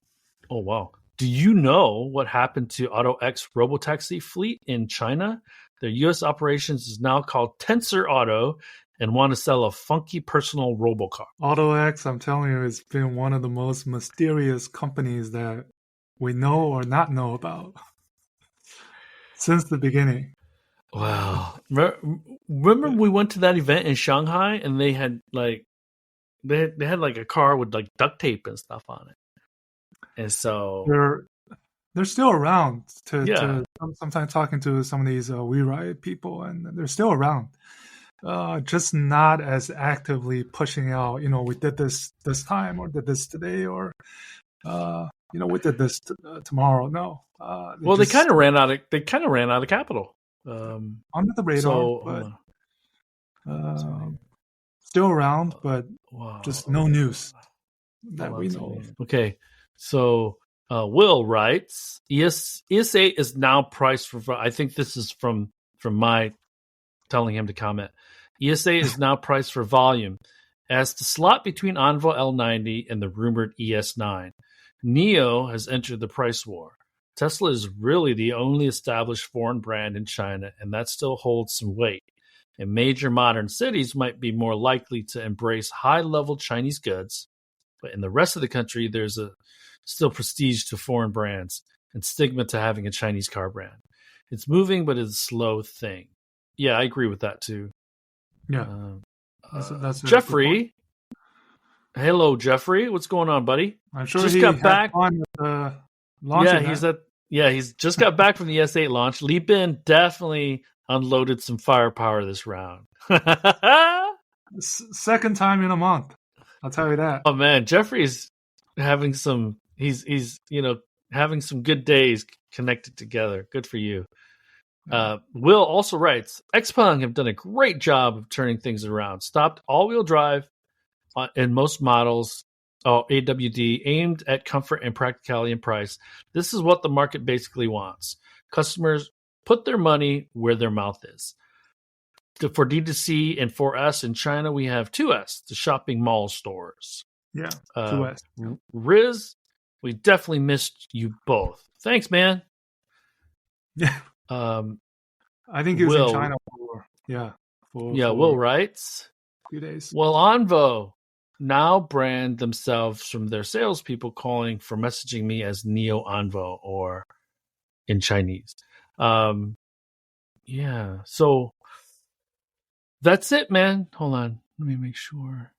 Speaker 1: Oh, wow. Do you know what happened to AutoX robotaxi fleet in China? Their U.S. operations is now called Tensor Auto and want to sell a funky personal robocar.
Speaker 2: AutoX, I'm telling you, has been one of the most mysterious companies that we know or not know about since the beginning.
Speaker 1: Wow. Remember we went to that event in Shanghai and they had like a car with like duct tape and stuff on it. And so,
Speaker 2: they're still around.
Speaker 1: yeah.
Speaker 2: Sometimes talking to some of these WeRide people, and they're still around. Just not as actively pushing out. We did this time, or did this today, or we did this tomorrow. No,
Speaker 1: Well, they kind of ran out of capital.
Speaker 2: Under the radar, but still around, but just no news that we know of.
Speaker 1: Okay, so Will writes, ES8 is now priced for. I think this is from my telling him to comment. ES8 is now priced for volume as the slot between Envo L90 and the rumored ES9. NIO has entered the price war. Tesla is really the only established foreign brand in China, and that still holds some weight. And major modern cities might be more likely to embrace high-level Chinese goods, but in the rest of the country, there's still prestige to foreign brands and stigma to having a Chinese car brand. It's moving, but it's a slow thing. Yeah, I agree with that too.
Speaker 2: Yeah, that's
Speaker 1: Jeffrey. Hello, Jeffrey. What's going on, buddy?
Speaker 2: I'm sure he got back on the launch.
Speaker 1: He's just got back from the ES8 launch. Li Bin definitely unloaded some firepower this round.
Speaker 2: Second time in a month, I'll tell you that.
Speaker 1: Oh man, Jeffrey's having some. He's having some good days connected together. Good for you. Will also writes, XPeng have done a great job of turning things around. Stopped all-wheel drive in most models, AWD, aimed at comfort and practicality and price. This is what the market basically wants. Customers put their money where their mouth is. For D2C and 4S in China, we have 2S, the shopping mall stores.
Speaker 2: Yeah, 2S.
Speaker 1: Riz, we definitely missed you both. Thanks, man.
Speaker 2: Yeah. I think he was in China for
Speaker 1: Will writes,
Speaker 2: a few days.
Speaker 1: Well, Envo now brand themselves from their salespeople calling for messaging me as Neo Envo or in Chinese. So that's it, man. Hold on. Let me make sure.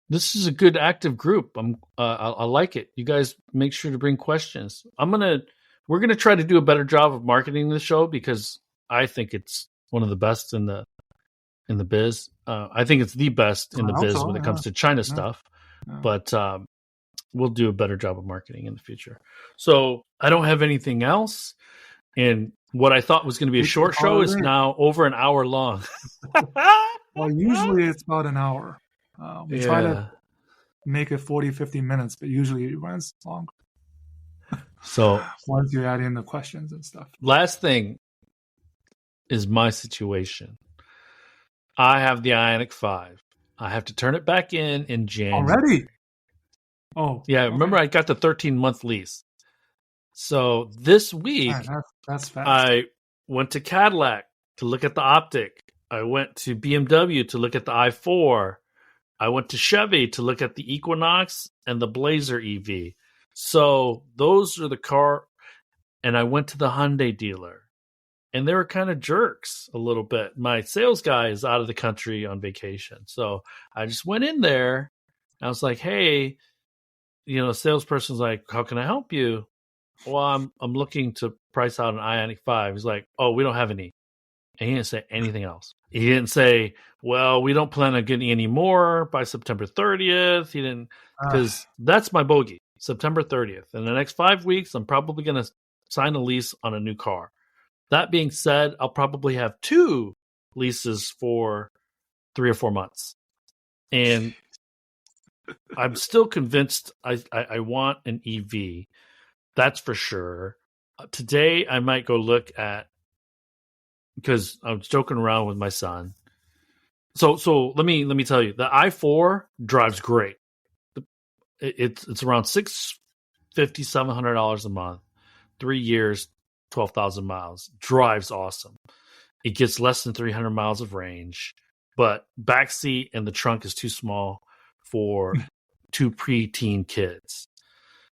Speaker 1: This is a good active group. I like it. You guys make sure to bring questions. We're gonna try to do a better job of marketing the show because I think it's one of the best in the biz. I think it's the best in the biz when it comes to China stuff. Yeah. But we'll do a better job of marketing in the future. So I don't have anything else. And what I thought was going to be a short show is now over an hour long.
Speaker 2: Well, usually it's about an hour. We try to make it 40, 50 minutes, but usually it runs longer.
Speaker 1: So
Speaker 2: once you add in the questions and stuff.
Speaker 1: Last thing is my situation. I have the IONIQ 5. I have to turn it back in January.
Speaker 2: Already? Oh.
Speaker 1: Yeah, remember I got the 13-month lease. So this week,
Speaker 2: that's fast.
Speaker 1: I went to Cadillac to look at the Optiq. I went to BMW to look at the i4. I went to Chevy to look at the Equinox and the Blazer EV. So those are the car. And I went to the Hyundai dealer. And they were kind of jerks a little bit. My sales guy is out of the country on vacation. So I just went in there. I was like, hey, the salesperson's like, how can I help you? Well, I'm looking to price out an IONIQ 5. He's like, oh, we don't have any. And he didn't say anything else. He didn't say, well, we don't plan on getting any more by September 30th. He didn't, because that's my bogey, September 30th. In the next 5 weeks, I'm probably going to sign a lease on a new car. That being said, I'll probably have 2 leases for 3 or 4 months. And I'm still convinced I want an EV. That's for sure. Today, I might go look at, because I was joking around with my son. So let me tell you, the i4 drives great. It's around $650, $700 a month, 3 years, 12,000 miles. Drives awesome. It gets less than 300 miles of range, but backseat and the trunk is too small for 2 preteen kids,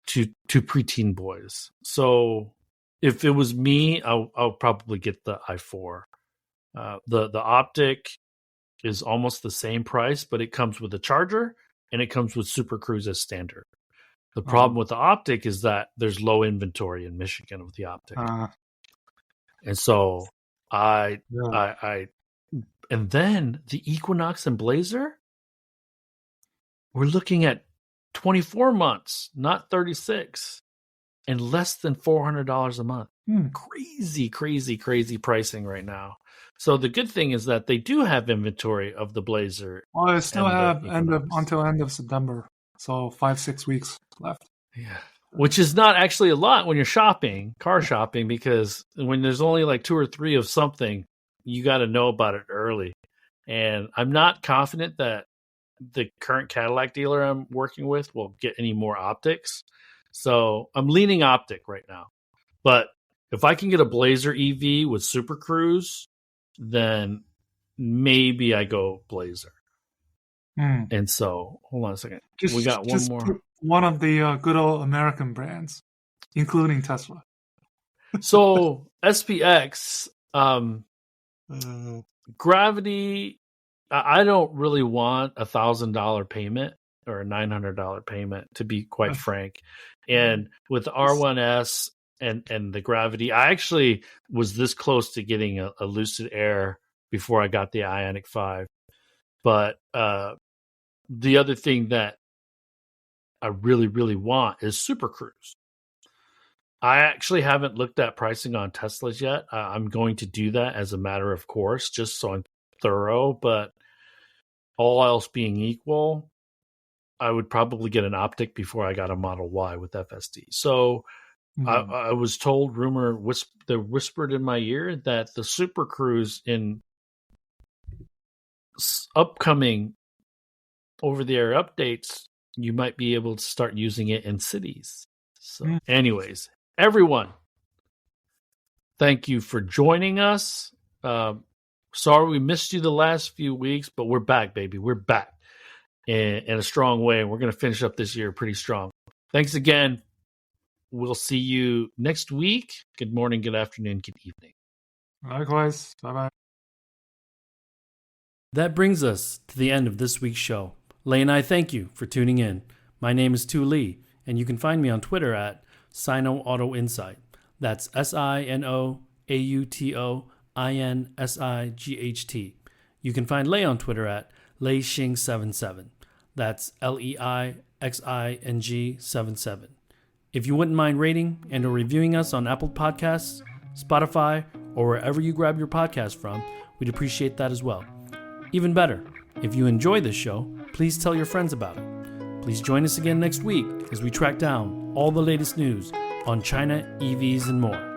Speaker 1: two preteen boys. So if it was me, I'll probably get the i4. The Optiq is almost the same price, but it comes with a charger and it comes with Super Cruise as standard. The problem with the Optiq is that there's low inventory in Michigan of the Optiq. And so and then the Equinox and Blazer, we're looking at 24 months, not 36, and less than $400 a month. Crazy pricing right now. So the good thing is that they do have inventory of the Blazer.
Speaker 2: Well, they still have until end of September, so 5-6 weeks left.
Speaker 1: Yeah, which is not actually a lot when you're car shopping, because when there's only like 2 or 3 of something, you got to know about it early. And I'm not confident that the current Cadillac dealer I'm working with will get any more Optiqs. So I'm leaning Optiq right now. But if I can get a Blazer EV with Super Cruise, then maybe I go Blazer. And so, hold on a second. We got one more.
Speaker 2: One of the good old American brands, including Tesla.
Speaker 1: So SPX, Gravity, I don't really want $1,000 payment or a $900 payment, to be quite frank. And with the R1S and the Gravity, I actually was this close to getting a Lucid Air before I got the IONIQ 5. But the other thing that I really want is Super Cruise. I actually haven't looked at pricing on Teslas yet. I'm going to do that as a matter of course, just so I'm thorough. But all else being equal, I would probably get an Optiq before I got a Model Y with FSD. So I was told, they whispered in my ear that the Super Cruise in upcoming over-the-air updates, you might be able to start using it in cities. So anyways, everyone, thank you for joining us. Sorry we missed you the last few weeks, but we're back, baby. We're back in a strong way, and we're going to finish up this year pretty strong. Thanks again. We'll see you next week. Good morning, good afternoon, good evening.
Speaker 2: Likewise. Bye-bye.
Speaker 3: That brings us to the end of this week's show. Lei and I thank you for tuning in. My name is Tu Lee, and you can find me on Twitter at Sino Auto Insight. That's SinoAutoInsight. You can find Lei on Twitter at LeiXing77. That's LEIXING77. If you wouldn't mind rating and or reviewing us on Apple Podcasts, Spotify, or wherever you grab your podcast from, we'd appreciate that as well. Even better, if you enjoy this show, please tell your friends about it. Please join us again next week as we track down all the latest news on China EVs and more.